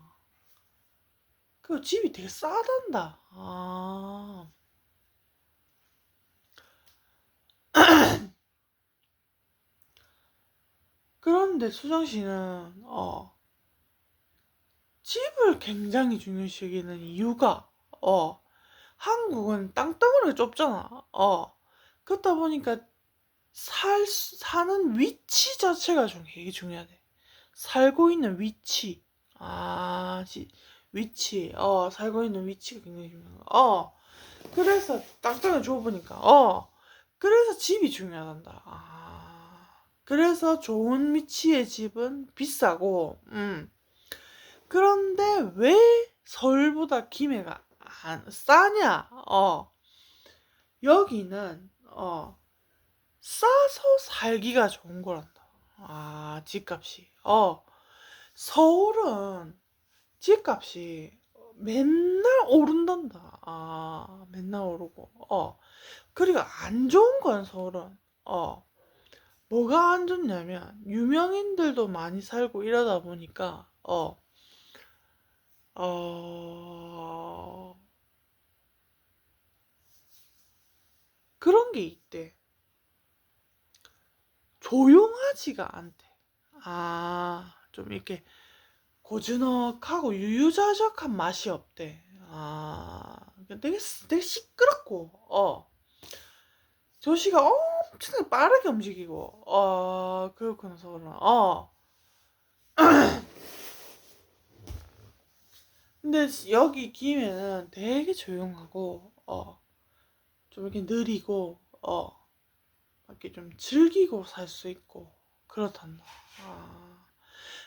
Speaker 1: 그 집이 되게 싸단다. 그런데 수정씨는, 집을 굉장히 중요시 여기는 이유가, 한국은 땅덩어리가 좁잖아. 그렇다 보니까 사는 위치 자체가 되게 중요하대. 살고 있는 위치. 위치. 살고 있는 위치가 굉장히 중요한 거. 그래서 땅덩이 좁으니까. 그래서 집이 중요하단다. 그래서 좋은 위치의 집은 비싸고, 그런데 왜 서울보다 김해가 싸냐? 여기는, 싸서 살기가 좋은 거란다. 집값이. 서울은 집값이 맨날 오른단다. 맨날 오르고. 그리고 안 좋은 건 서울은, 뭐가 안 좋냐면, 유명인들도 많이 살고 이러다 보니까, 그런 게 있대. 조용하지가 않대. 좀 이렇게 고즈넉하고 유유자적한 맛이 없대. 되게 시끄럽고, 조시가 엄청나게 빠르게 움직이고, 그렇구나, 서울은. 근데 여기 김해는 되게 조용하고, 좀 이렇게 느리고, 이렇게 좀 즐기고 살 수 있고, 그렇단다.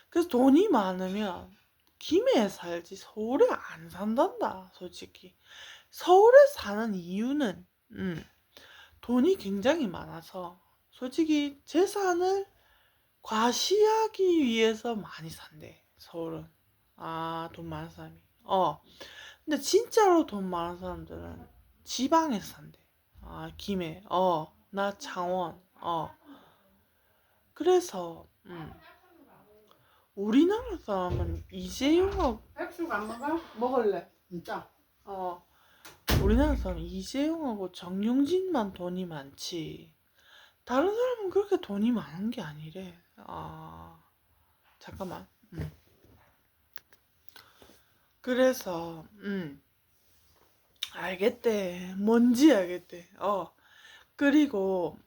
Speaker 1: 그래서 돈이 많으면 김해에 살지 서울에 안 산단다, 솔직히. 서울에 사는 이유는, 돈이 굉장히 많아서, 솔직히 재산을 과시하기 위해서 많이 산대, 서울은. 돈 많은 사람이. 근데 진짜로 돈 많은 사람들은 지방에서 산대. 김해. 나 창원. 그래서, 우리나라 사람은 이재용하고,
Speaker 2: 백숙 안 먹어?
Speaker 1: 먹을래.
Speaker 2: 진짜.
Speaker 1: 우리나라 사람은 이재용하고 정용진만 돈이 많지. 다른 사람은 그렇게 돈이 많은 게 아니래. 잠깐만. 그래서, 알겠대. 뭔지 알겠대. 그리고,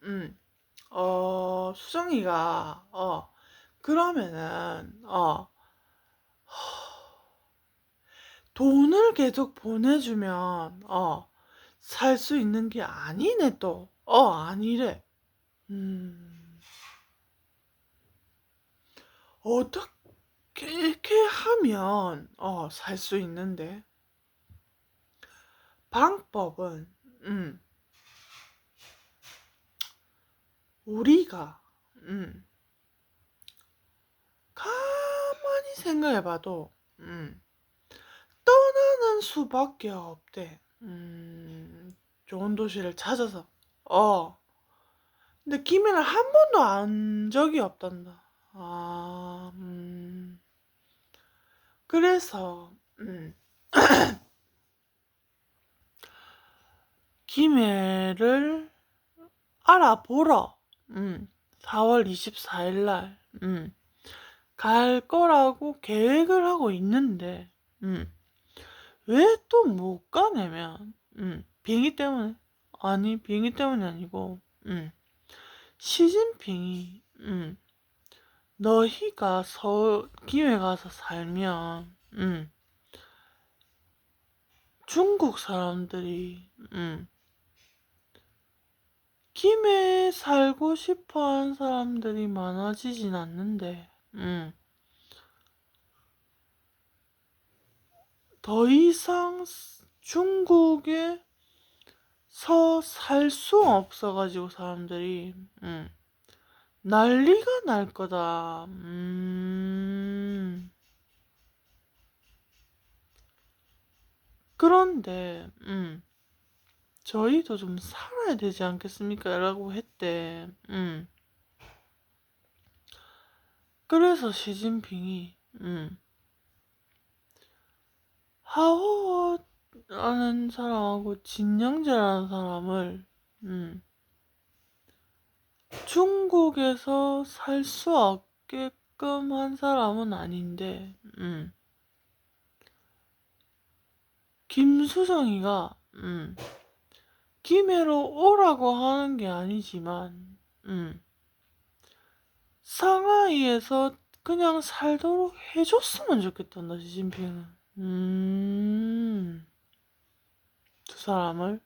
Speaker 1: 수정이가, 그러면은, 돈을 계속 보내주면, 살 수 있는 게 아니네, 또. 아니래. 어떻게 하면, 살 수 있는데? 방법은, 우리가 가만히 생각해봐도 떠나는 수밖에 없대. 좋은 도시를 찾아서. 근데 김해를 한 번도 안 적이 없단다. 그래서 김해를 알아보러 4월 24일 날 갈 거라고 계획을 하고 있는데 왜 또 못 가냐면 비행기 때문에. 아니, 비행기 때문이 아니고 시진핑이 너희가 김해 가서 살면 중국 사람들이 김해에 살고 싶어 하는 사람들이 많아지진 않는데 더 이상 중국에서 살 수 없어가지고 사람들이 난리가 날 거다. 그런데 저희도 좀 살아야 되지 않겠습니까? 라고 했대. 그래서 시진핑이 하워라는 사람하고 진영재라는 사람을 중국에서 살 수 없게끔 한 사람은 아닌데 김수정이가 김해로 오라고 하는 게 아니지만 상하이에서 그냥 살도록 해줬으면 좋겠단다, 시진핑은. 두 사람을.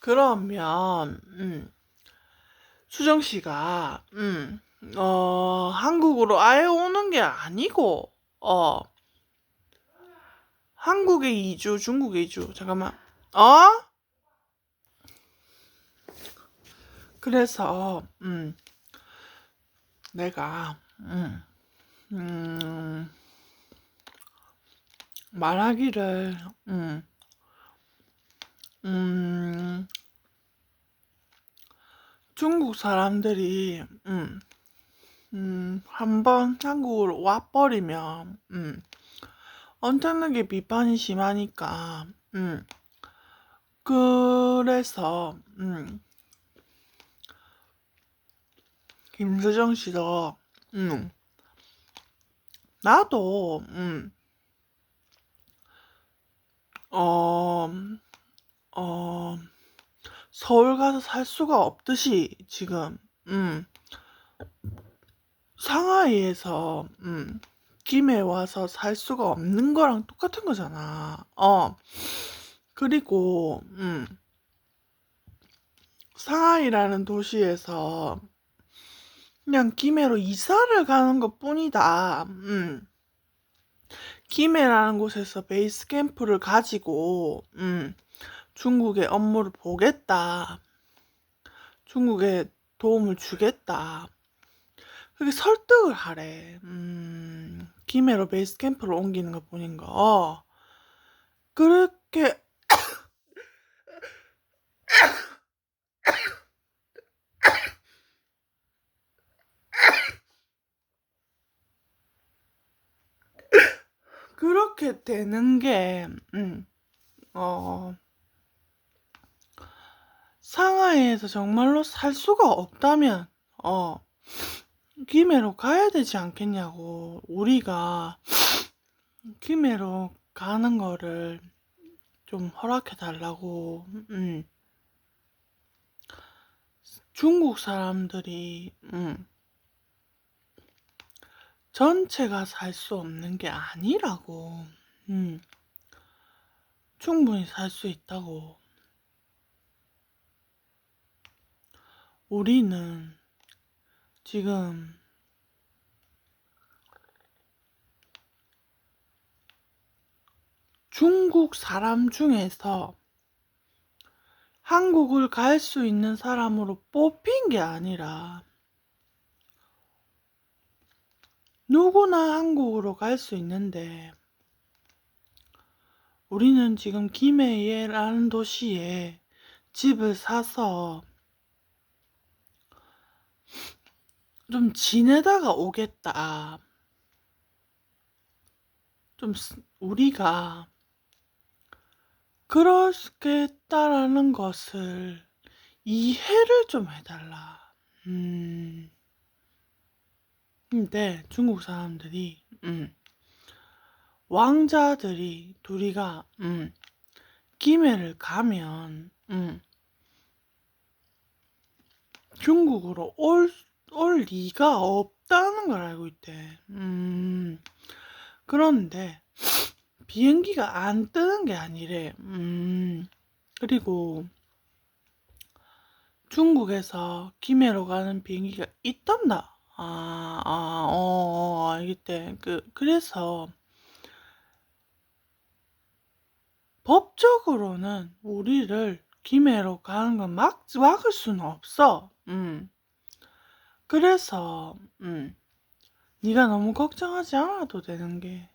Speaker 1: 그러면, 수정 씨가, 한국으로 아예 오는 게 아니고, 한국에 이주, 중국에 이주. 잠깐만. 그래서, 내가, 말하기를, 중국 사람들이, 한번 한국으로 와버리면, 엄청나게 비판이 심하니까, 그래서, 김수정 씨도, 나도, 어, 어, 서울 가서 살 수가 없듯이, 지금, 상하이에서, 김해 와서 살 수가 없는 거랑 똑같은 거잖아. 그리고, 상하이라는 도시에서 그냥 김해로 이사를 가는 것 뿐이다. 김해라는 곳에서 베이스 캠프를 가지고, 중국의 업무를 보겠다. 중국에 도움을 주겠다. 그렇게 설득을 하래. 김해로 베이스 캠프를 옮기는 것 뿐인 거. 그렇게, 그렇게 되는 게, 상하이에서 정말로 살 수가 없다면, 김해로 가야 되지 않겠냐고. 우리가 김해로 가는 거를 좀 허락해 달라고. 중국 사람들이 전체가 살 수 없는 게 아니라고. 충분히 살 수 있다고. 우리는 지금 중국 사람 중에서 한국을 갈 수 있는 사람으로 뽑힌 게 아니라 누구나 한국으로 갈 수 있는데, 우리는 지금 김해라는 도시에 집을 사서 좀 지내다가 오겠다. 좀 우리가 그렇겠다라는 것을 이해를 좀 해달라. 근데 중국 사람들이, 왕자들이 둘이가, 김해를 가면, 중국으로 올 리가 없다는 걸 알고 있대. 그런데, 비행기가 안 뜨는 게 아니래. 그리고, 중국에서 김해로 가는 비행기가 있단다. 알겠대. 그래서, 법적으로는 우리를 김해로 가는 건 막을 수는 없어. 그래서, 네가 너무 걱정하지 않아도 되는 게.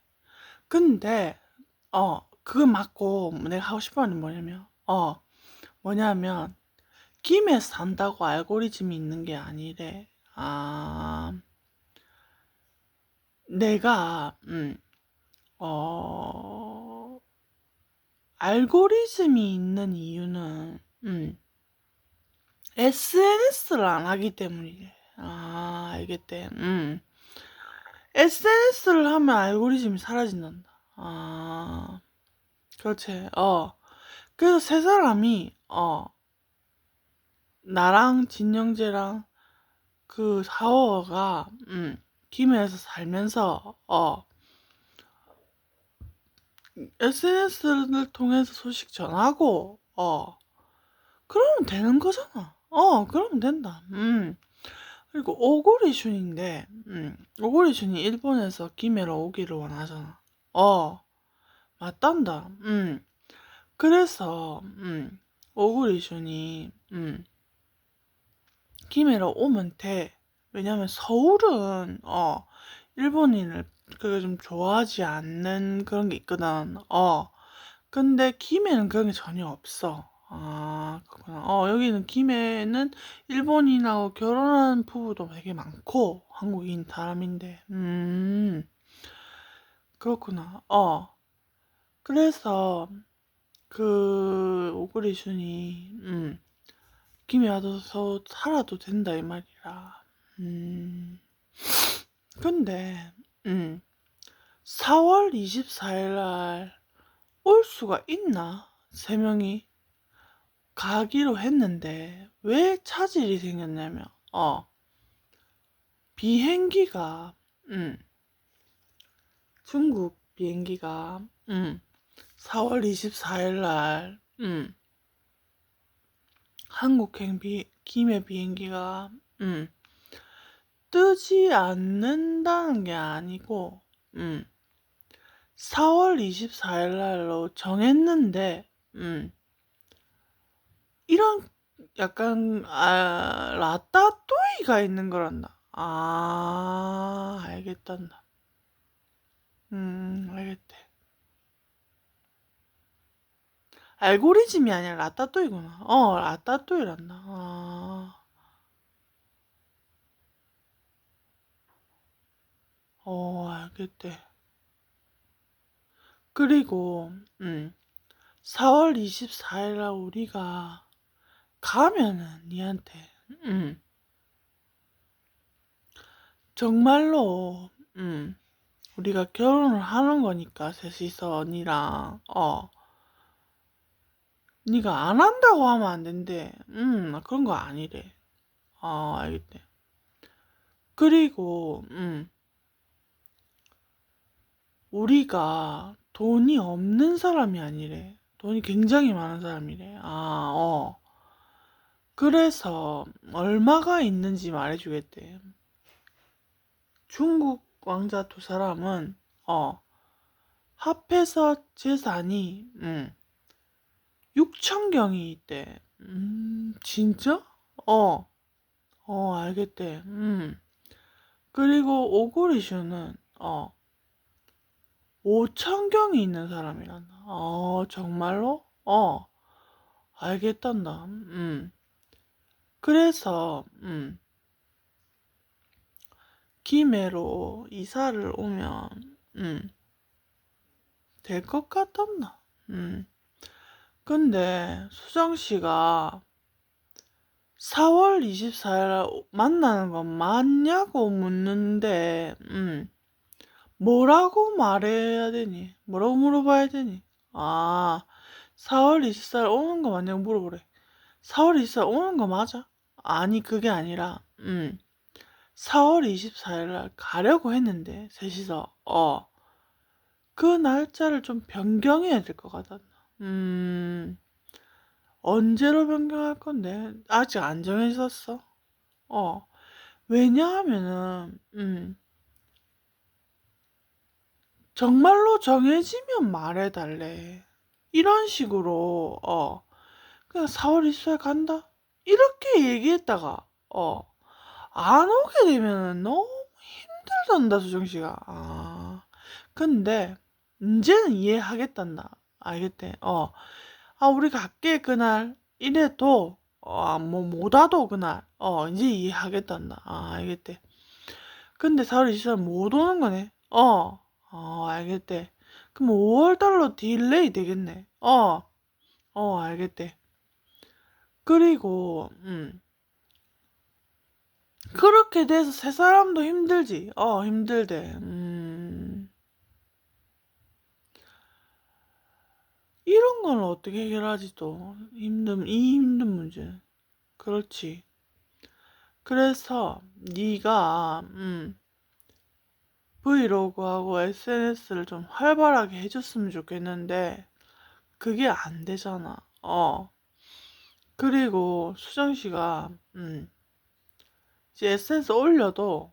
Speaker 1: 근데, 그거 맞고, 내가 하고 싶은 말은 뭐냐면, 김해 산다고 알고리즘이 있는 게 아니래. 내가, 알고리즘이 있는 이유는, SNS를 안 하기 때문이래. 알겠대. SNS를 하면 알고리즘이 사라진단다. 그렇지. 그래서 세 사람이, 나랑 진영재랑 그 사워가, 김해에서 살면서, SNS를 통해서 소식 전하고, 그러면 되는 거잖아. 그러면 된다. 그리고 오고리슌인데, 오고리슌이 일본에서 기메로 오기를 원하잖아. 맞단다. 그래서, 오고리슌이, 기메로 오면 돼. 왜냐면 서울은, 일본인을 그게 좀 좋아하지 않는 그런 게 있거든. 근데 김해는 그런 게 전혀 없어. 아, 그렇구나. 여기는 김해는 일본인하고 결혼한 부부도 되게 많고, 한국인 사람인데. 그렇구나. 그래서, 오그리슌이, 김해 와서 살아도 된다, 이 말이라. 근데, 4월 24일 날 올 수가 있나? 세 명이 가기로 했는데 왜 차질이 생겼냐면 비행기가 중국 비행기가 4월 24일 날 한국행 김해 비행기가 뜨지 않는다는 게 아니고 4월 24일 날로 정했는데 이런 약간 라따뚜이가 있는 거란다. 알겠단다. 알겠대. 알고리즘이 아니라 라따뚜이구나. 라따뚜이란다. 알겠대. 그리고 4월 24일 날 우리가 가면은 니한테 정말로 우리가 결혼을 하는 거니까 셋이서 언니랑 네가 안 한다고 하면 안 된대. 그런 거 아니래. 알겠대. 그리고 우리가 돈이 없는 사람이 아니래. 돈이 굉장히 많은 사람이래. 그래서 얼마가 있는지 말해주겠대. 중국 왕자 두 사람은 합해서 재산이 6천경이 있대. 진짜? 알겠대. 그리고 오고리슈는 5천경이 있는 사람이란다. 정말로? 알겠단다. 그래서 김해로 이사를 오면 될 것 같단다. 근데 수정씨가 4월 24일 만나는 건 맞냐고 묻는데 뭐라고 말해야 되니? 뭐라고 물어봐야 되니? 4월 24일 오는 거 맞냐고 물어보래. 4월 24일 오는 거 맞아? 아니, 그게 아니라 4월 24일 날 가려고 했는데 셋이서 그 날짜를 좀 변경해야 될 것 같아. 언제로 변경할 건데? 아직 안 정해졌어. 왜냐하면은 정말로 정해지면 말해달래. 이런 식으로 그냥 4월 24일 간다? 이렇게 얘기했다가 안 오게 되면 너무 힘들단다, 수정씨가. 근데 이제는 이해하겠단다. 알겠대. 우리 갈게 그날 이래도 뭐 못 와도 그날 이제 이해하겠단다. 알겠대. 근데 4월 24일 못 오는 거네. 알겠대. 그럼 5월달로 딜레이 되겠네. 알겠대. 그리고 그렇게 돼서 세 사람도 힘들지. 힘들대. 이런 건 어떻게 해결하지 또? 이 힘든 문제. 그렇지. 그래서 네가 브이로그하고 SNS를 좀 활발하게 해줬으면 좋겠는데 그게 안 되잖아. 그리고 수정씨가 이제 에센스 올려도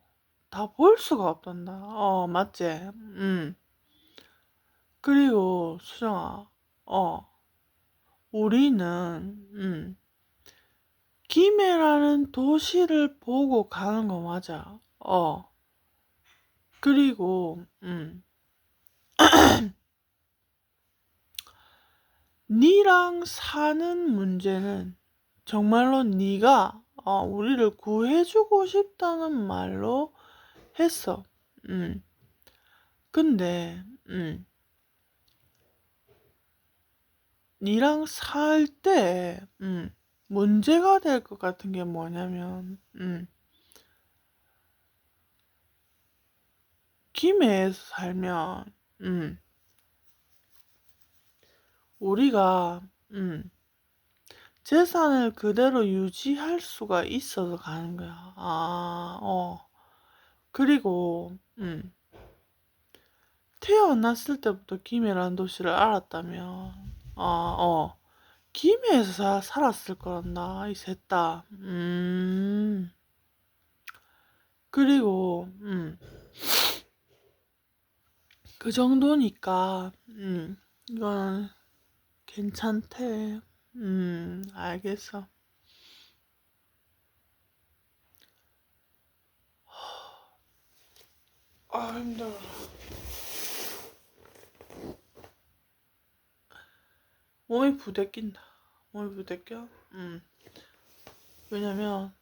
Speaker 1: 다 볼 수가 없단다. 맞지? 그리고 수정아, 우리는 김해라는 도시를 보고 가는 거 맞아. 그리고 니랑 사는 문제는 정말로 네가 우리를 구해주고 싶다는 말로 했어. 근데 니랑 살 때 문제가 될 것 같은 게 뭐냐면 김해에서 살면 우리가 재산을 그대로 유지할 수가 있어서 가는 거야. 그리고 태어났을 때부터 김해라는 도시를 알았다면 김해에서 살았을 거란다, 이 셋 다. 그리고 그 정도니까 이건 괜찮대. 알겠어. 힘들어. 몸이 부대낀다. 몸이 부대껴? 왜냐면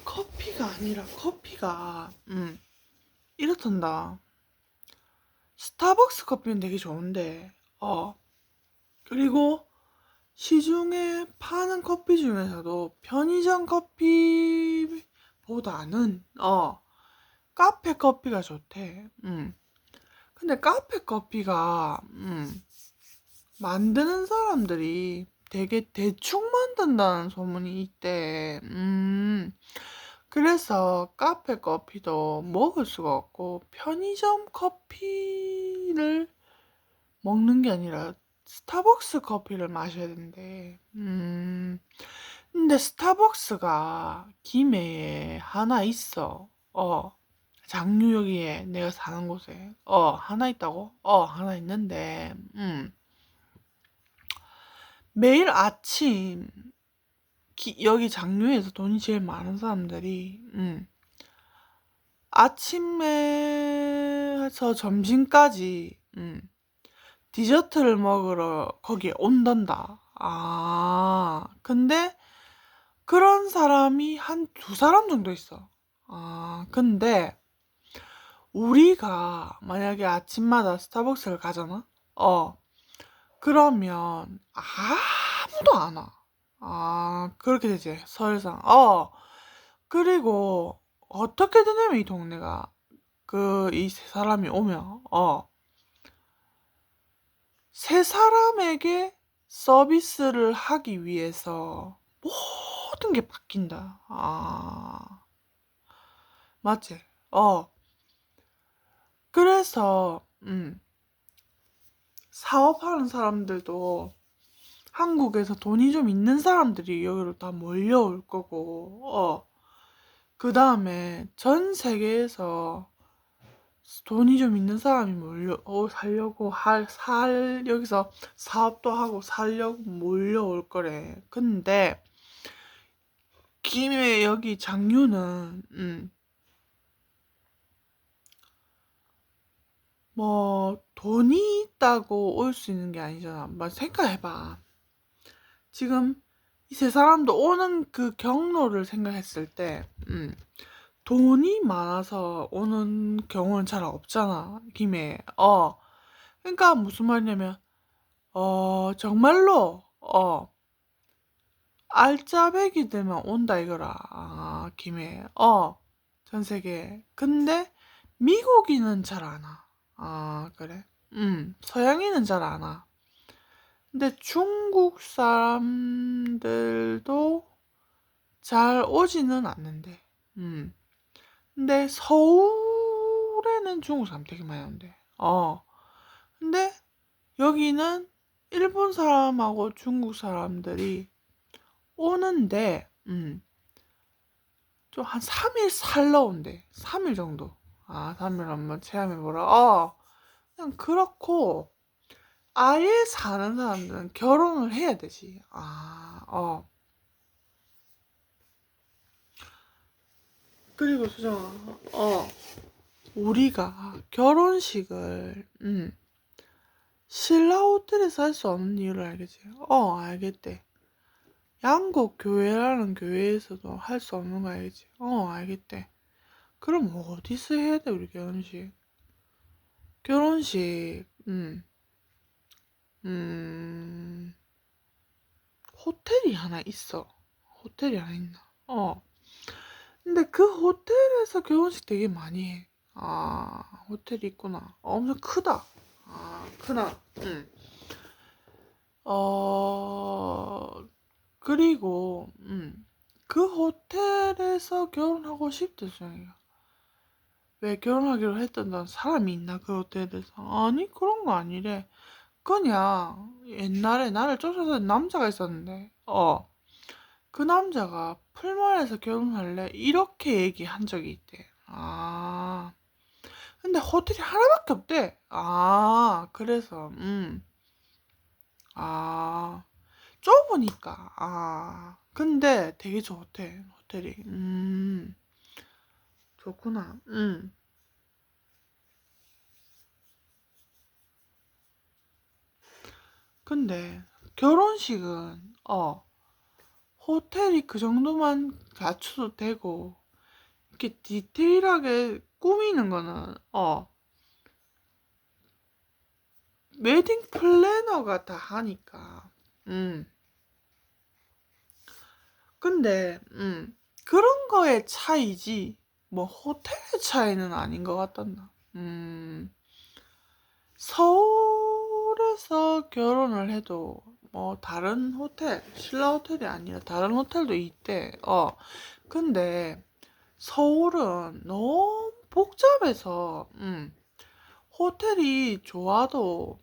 Speaker 1: 커피가 아니라 커피가 이렇단다. 스타벅스 커피는 되게 좋은데 그리고 시중에 파는 커피 중에서도 편의점 커피보다는 카페 커피가 좋대. 근데 카페 커피가 만드는 사람들이 되게 대충 만든다는 소문이 있대. 그래서 카페 커피도 먹을 수가 없고 편의점 커피를 먹는 게 아니라 스타벅스 커피를 마셔야 된대. 근데 스타벅스가 김해에 하나 있어. 장유여기에 내가 사는 곳에 하나 있다고? 하나 있는데 매일 아침 여기 장류에서 돈이 제일 많은 사람들이 아침에서 점심까지 디저트를 먹으러 거기에 온단다. 근데 그런 사람이 한 2사람 정도 있어. 근데 우리가 만약에 아침마다 스타벅스를 가잖아? 그러면 아무도 안 와. 그렇게 되지, 서울상. 그리고 어떻게 되냐면 이 동네가 이 세 사람이 오면 세 사람에게 서비스를 하기 위해서 모든 게 바뀐다. 맞지? 그래서 사업하는 사람들도 한국에서 돈이 좀 있는 사람들이 여기로 다 몰려올 거고 그 다음에 전 세계에서 돈이 좀 있는 사람이 살려고 여기서 사업도 하고 살려고 몰려올 거래. 근데 김해 여기 장류는 뭐 돈이 있다고 올 수 있는 게 아니잖아. 생각해봐. 지금 이 세 사람도 오는 그 경로를 생각했을 때 돈이 많아서 오는 경우는 잘 없잖아, 김해. 그러니까 무슨 말이냐면 정말로 알짜배기 들면 온다 이거라. 김해. 전 세계. 근데 미국인은 잘 안 와. 그래? 서양인은 잘 안 와. 근데 중국 사람들도 잘 오지는 않는데. 근데 서울에는 중국 사람 되게 많이 오는데. 근데 여기는 일본 사람하고 중국 사람들이 오는데, 좀 한 3일 살러 온대. 3일 정도. 아, 3일 한번 체험해보라. 그냥 그렇고, 아예 사는 사람들은 결혼을 해야 되지. 그리고 수정아, 우리가 결혼식을, 신라 호텔에서 할 수 없는 이유를 알겠지? 알겠대. 양곡 교회라는 교회에서도 할 수 없는 거 알겠지? 알겠대. 그럼 어디서 해야 돼, 우리 결혼식? 결혼식, 음, 호텔이 하나 있어. 호텔이 하나 있나? 근데 그 호텔에서 결혼식 되게 많이 해. 호텔이 있구나. 엄청 크다. 크나. 그리고, 그 호텔에서 결혼하고 싶대, 수영이가. 왜 결혼하기로 했던 사람이 있나, 그 호텔에서? 아니, 그런 거 아니래. 그냥, 옛날에 나를 쫓아다니는 남자가 있었는데, 그 남자가 풀만에서 결혼할래? 이렇게 얘기한 적이 있대. 근데 호텔이 하나밖에 없대. 그래서, 아, 좁으니까. 근데 되게 좋대, 호텔이. 좋구나. 근데 결혼식은, 호텔이 그 정도만 갖춰도 되고, 이렇게 디테일하게 꾸미는 거는, 웨딩 플래너가 다 하니까. 근데, 그런 거의 차이지, 뭐, 호텔의 차이는 아닌 것 같단다. 서울에서 결혼을 해도, 뭐, 다른 호텔, 신라 호텔이 아니라 다른 호텔도 있대. 근데, 서울은 너무 복잡해서, 호텔이 좋아도,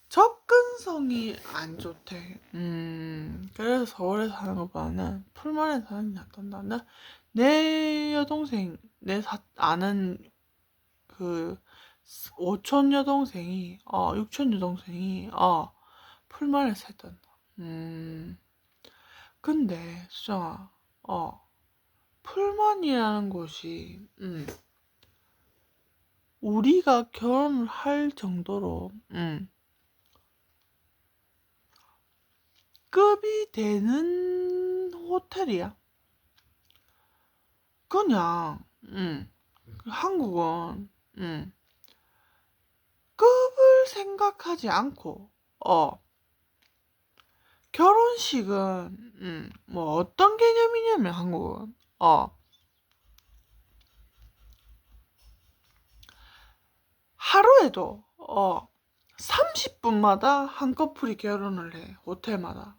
Speaker 1: 접근성이 안 좋대. 그래서 서울에 사는 것보다는 풀만에 사는 게 낫단다. 내 여동생, 아는 그, 오촌 여동생이, 육촌 여동생이, 풀만에 살단다. 근데, 수정아, 풀만이라는 곳이, 우리가 결혼을 할 정도로, 급이 되는 호텔이야. 그냥, 한국은, 급을 생각하지 않고, 결혼식은, 뭐 어떤 개념이냐면, 한국은, 하루에도, 30분마다 한 커플이 결혼을 해, 호텔마다.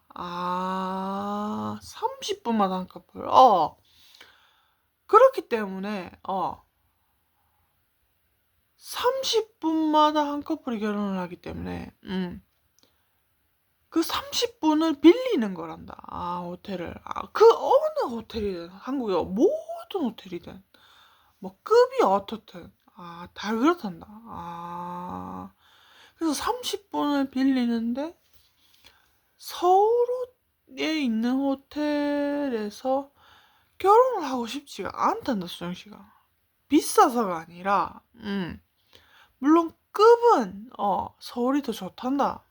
Speaker 1: 30분마다 한 커플. 그렇기 때문에, 30분마다 한 커플이 결혼을 하기 때문에, 그 30분을 빌리는 거란다. 호텔을. 그 어느 호텔이든, 한국의 모든 호텔이든, 뭐, 급이 어떻든, 다 그렇단다. 그래서 30분을 빌리는데, 서울에 있는 호텔에서 결혼을 하고 싶지가 않단다, 수정씨가. 비싸서가 아니라, 물론 급은, 서울이 더 좋단다.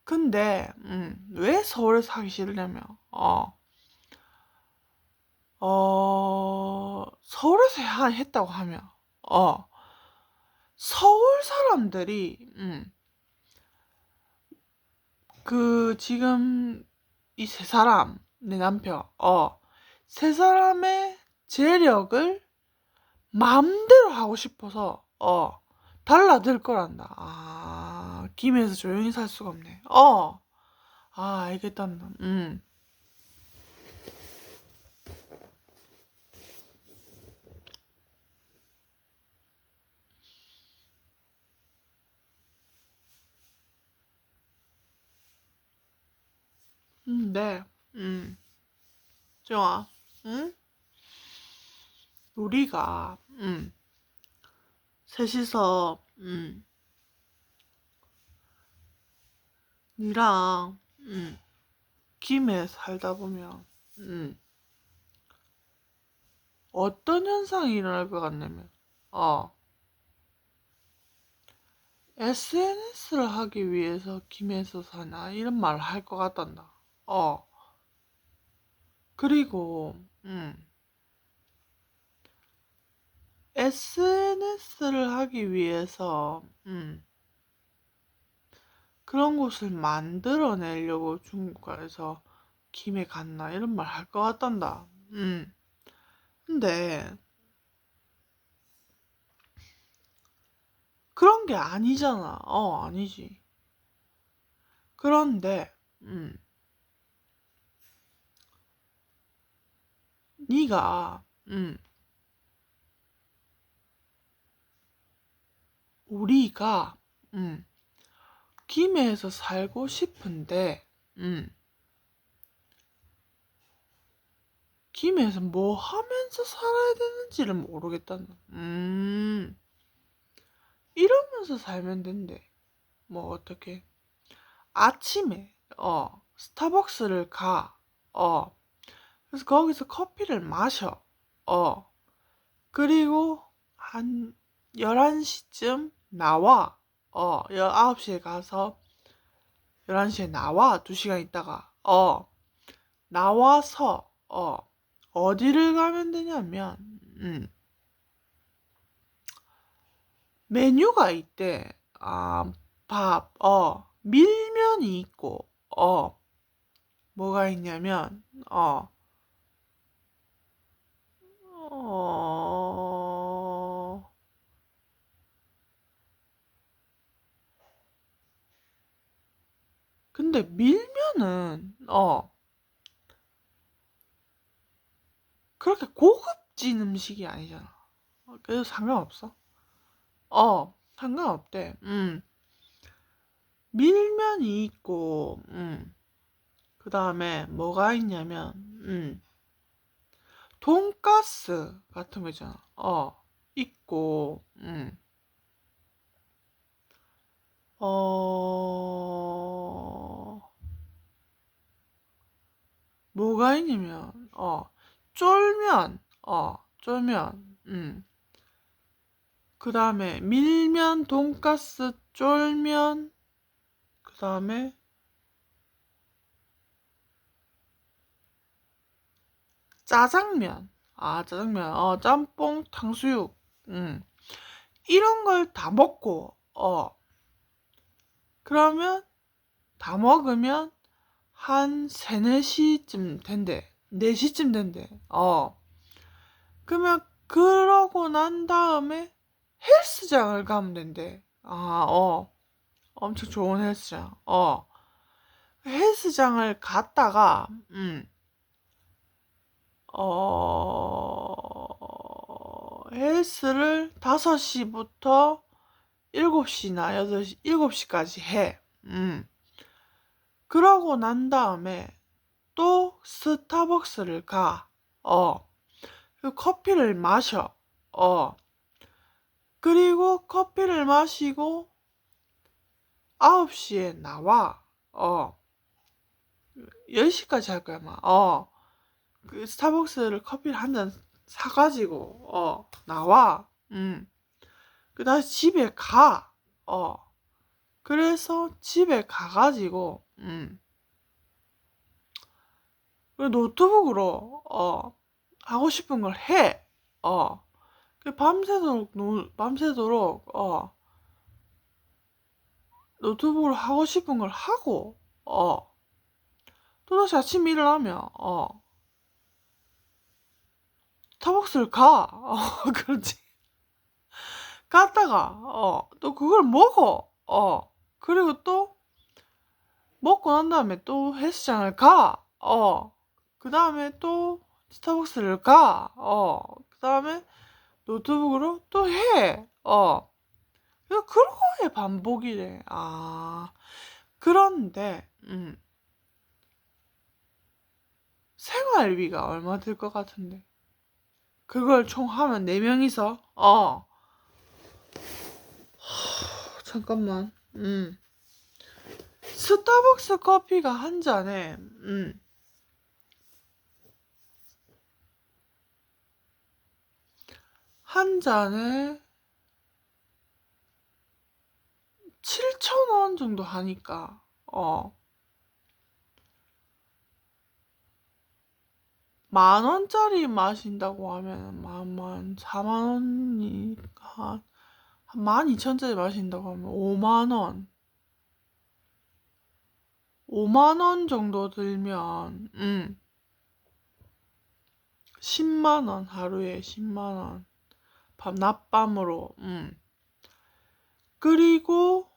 Speaker 1: 근데, 왜 서울에서 하기 싫으냐면, 서울에서 했다고 하면, 서울 사람들이, 지금, 이 세 사람, 내 남편, 세 사람의 재력을 마음대로 하고 싶어서, 달라들 거란다. 김해에서 조용히 살 수가 없네. 알겠다. 네, 좋아. 응? 우리가, 셋이서, 니랑, 김에 살다 보면, 어떤 현상이 일어날 것 같냐면, SNS를 하기 위해서 김에서 사나? 이런 말을 할 것 같단다. 그리고, SNS를 하기 위해서, 그런 곳을 만들어내려고 중국에서 김에 갔나? 이런 말 할 것 같단다. 근데, 그런 게 아니잖아. 아니지. 그런데, 네가, 우리가, 김해에서 살고 싶은데, 김해에서 뭐 하면서 살아야 되는지를 모르겠다는. 이러면서 살면 된대. 뭐 어떻게? 아침에, 스타벅스를 가. 그래서 거기서 커피를 마셔. 그리고 한 11시쯤 나와. 9시에 가서 11시에 나와. 2시간 있다가. 나와서, 어디를 가면 되냐면, 메뉴가 있대. 밥, 밀면이 있고, 뭐가 있냐면, 어, 근데 밀면은, 그렇게 고급진 음식이 아니잖아. 그래서 상관없어. 상관없대. 밀면이 있고, 그 다음에 뭐가 있냐면, 돈가스 같은 거 있잖아. 있고, 뭐가 있냐면, 쫄면, 쫄면, 그 다음에 밀면, 돈가스, 쫄면, 그 다음에 짜장면, 짜장면, 짬뽕, 탕수육, 이런 걸 다 먹고, 그러면 다 먹으면 한 3, 4시쯤 된대. 4시쯤 된대. 그러면 그러고 난 다음에 헬스장을 가면 된대. 엄청 좋은 헬스장. 헬스장을 갔다가, 헬스를 5시부터 7시나 8시, 7시까지 해. 그러고 난 다음에 또 스타벅스를 가. 그 커피를 마셔. 그리고 커피를 마시고 9시에 나와. 10시까지 할 거야, 아마. 그 스타벅스를 커피를 한 잔 사가지고, 나와. 그 다시 집에 가. 그래서 집에 가가지고, 그 노트북으로, 하고 싶은 걸 해. 그 밤새도록, 노트북으로 하고 싶은 걸 하고, 또다시 아침에 일어나면, 스타벅스를 가. 그렇지. 갔다가, 또 그걸 먹어. 그리고 또, 먹고 난 다음에 또 헬스장을 가. 그 다음에 또 스타벅스를 가. 그 다음에 노트북으로 또 해. 그래서 그거의 반복이래. 그런데, 생활비가 얼마 들 것 같은데? 그걸 총 하면 4명이서? 잠깐만. 스타벅스 커피가 한 잔에, 한 잔에 7,000원 정도 하니까, 10,000원짜리 마신다고 하면, 4만원이니까, 한 12,000원짜리 마신다고 하면 5만원. 5만원 정도 들면, 10만원, 하루에 10만원. 낮밤으로, 그리고,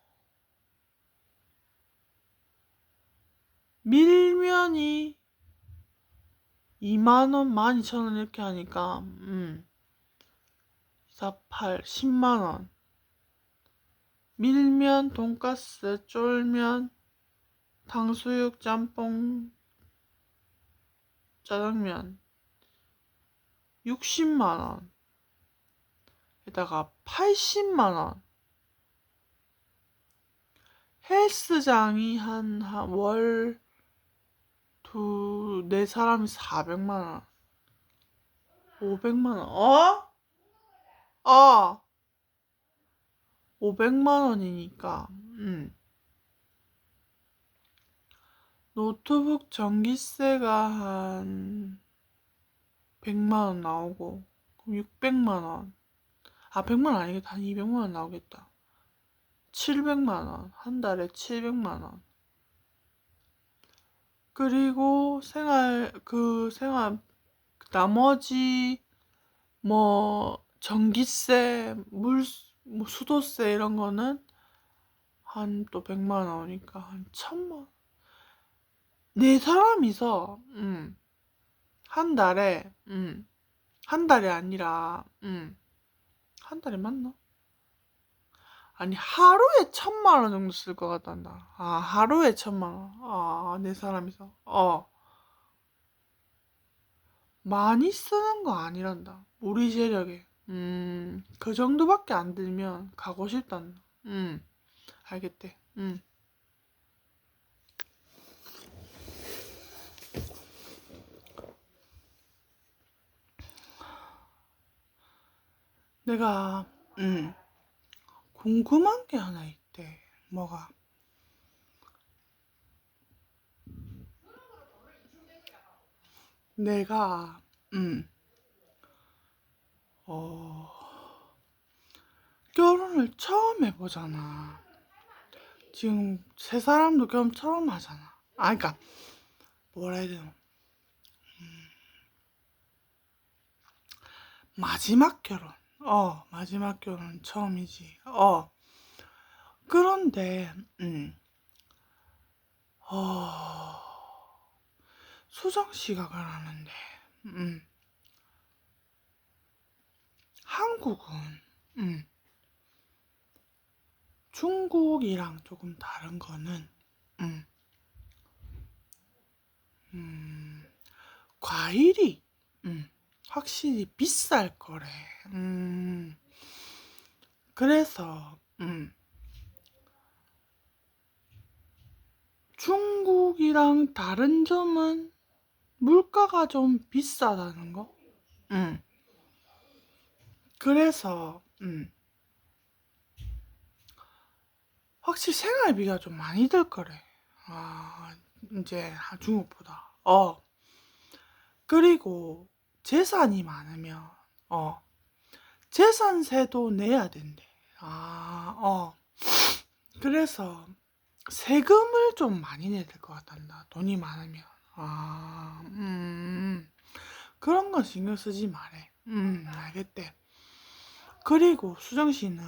Speaker 1: 밀면이 2만원, 12,000원 이렇게 하니까, 4, 8, 10만원. 밀면, 돈가스, 쫄면, 탕수육, 짬뽕, 짜장면 60만원 에다가 80만원. 헬스장이 월 네 사람이 400만원. 500만원. 500만원이니까 노트북 전기세가 한 100만원 나오고, 그럼 600만원. 100만원 아니겠다. 한 200만원 나오겠다. 700만원. 한 달에 700만원. 그리고 나머지, 전기세, 수도세 이런 거는 한 또 100만원 나오니까 한 1,000만원. 네 사람이서, 한 달에, 한 달이 아니라, 한 달에 맞나? 아니, 하루에 1,000만원 정도 쓸 것 같단다. 하루에 1,000만원. 네 사람이서. 많이 쓰는 거 아니란다. 우리 재력에. 그 정도밖에 안 들면 가고 싶단다. 알겠대. 내가, 궁금한 게 하나 있대. 뭐가? 내가, 결혼을 처음 해보잖아. 지금 세 사람도 결혼 처음 하잖아. 그러니까 뭐라 해야 되나? 마지막 결혼. 마지막 결혼 처음이지. 그런데, 수정 씨가 그러는데, 한국은, 중국이랑 조금 다른 거는, 과일이, 확실히 비쌀 거래. 그래서, 중국이랑 다른 점은 물가가 좀 비싸다는 거? 그래서, 확실히 생활비가 좀 많이 들 거래. 이제 중국보다. 그리고 재산이 많으면, 재산세도 내야 된대. 그래서 세금을 좀 많이 내야 될 것 같단다. 돈이 많으면. 그런 건 신경 쓰지 말래. 알겠대. 그리고 수정 씨는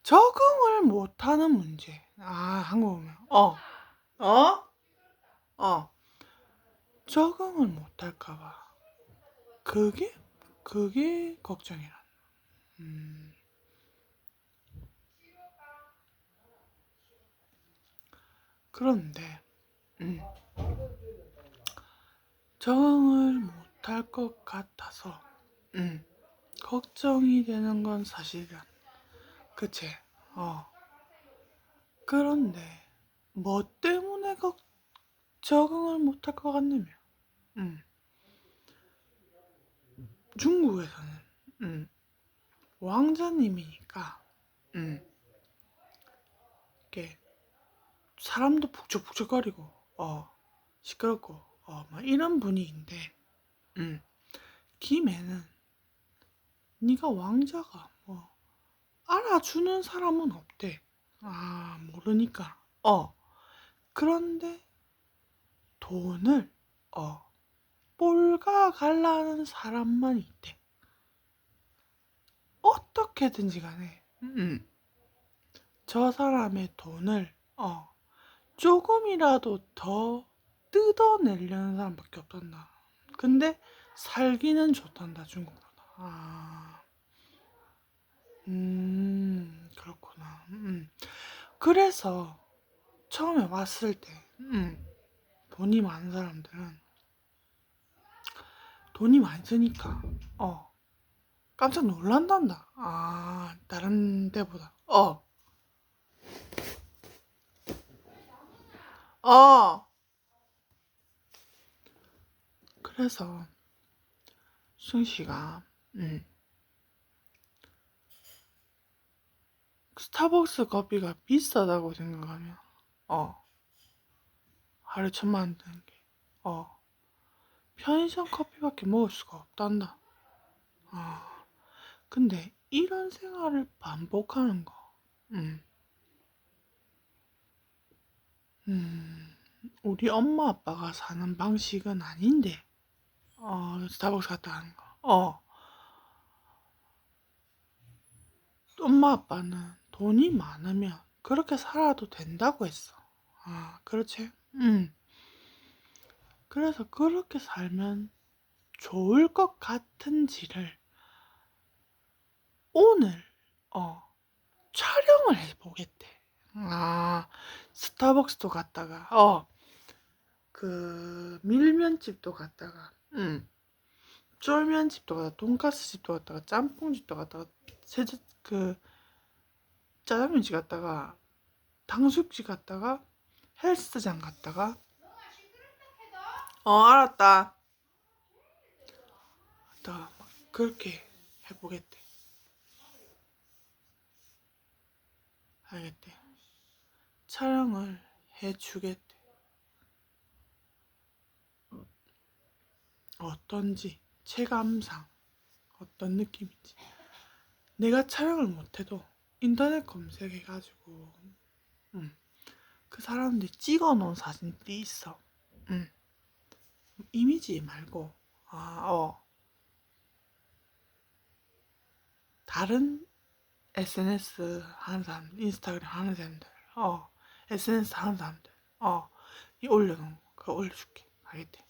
Speaker 1: 적응을 못하는 문제. 한국 오면. 적응을 못할까봐. 그게 걱정이라. 그런데, 적응을 못할 것 같아서 걱정이 되는 건 사실이야. 그치? 어. 그런데 뭐 때문에 적응을 못할 것 같냐면 음. 중국에서는 왕자님이니까 이렇게 사람도 북적북적거리고 시끄럽고 막 이런 분위기인데 김해는 네가 왕자가 뭐 알아주는 사람은 없대. 아, 모르니까. 그런데 돈을 꼴가 갈라는 사람만 있대. 어떻게든지 간에 저 사람의 돈을 조금이라도 더 뜯어내려는 사람밖에 없단다. 근데 살기는 좋단다, 중국보다. 아, 그렇구나. 그래서 처음에 왔을 때, 돈이 많은 사람들은 돈이 많이 드니까, 깜짝 놀란단다. 아, 다른 데보다. 그래서 승씨가 스타벅스 커피가 비싸다고 생각하면 하루에 1,000만 원 드는 게 편의점 커피밖에 먹을 수가 없단다. 근데 이런 생활을 반복하는 거 우리 엄마 아빠가 사는 방식은 아닌데 스타벅스 갔다 하는 거 엄마 아빠는 돈이 많으면 그렇게 살아도 된다고 했어. 아, 그렇지? 그래서 그렇게 살면 좋을 것 같은지를 오늘 촬영을 해보겠대. 아, 스타벅스도 갔다가 그 밀면집도 갔다가 쫄면집도 갔다가 돈가스집도 갔다가 짬뽕집도 갔다가 그 짜장면집 갔다가 당숙집 갔다가 헬스장 갔다가 알았다. 갔다가 막 그렇게 해보겠대. 알겠대. 촬영을 해주겠대. 어떤지 체감상 어떤 느낌인지. 내가 촬영을 못해도 인터넷 검색해가지고 그 사람들이 찍어놓은 사진들이 있어. 이미지 말고 다른 SNS 하는 사람, 인스타그램 하는 사람들, SNS 하는 사람들, 이 올려놓은 거 그거 올려줄게. 알겠대?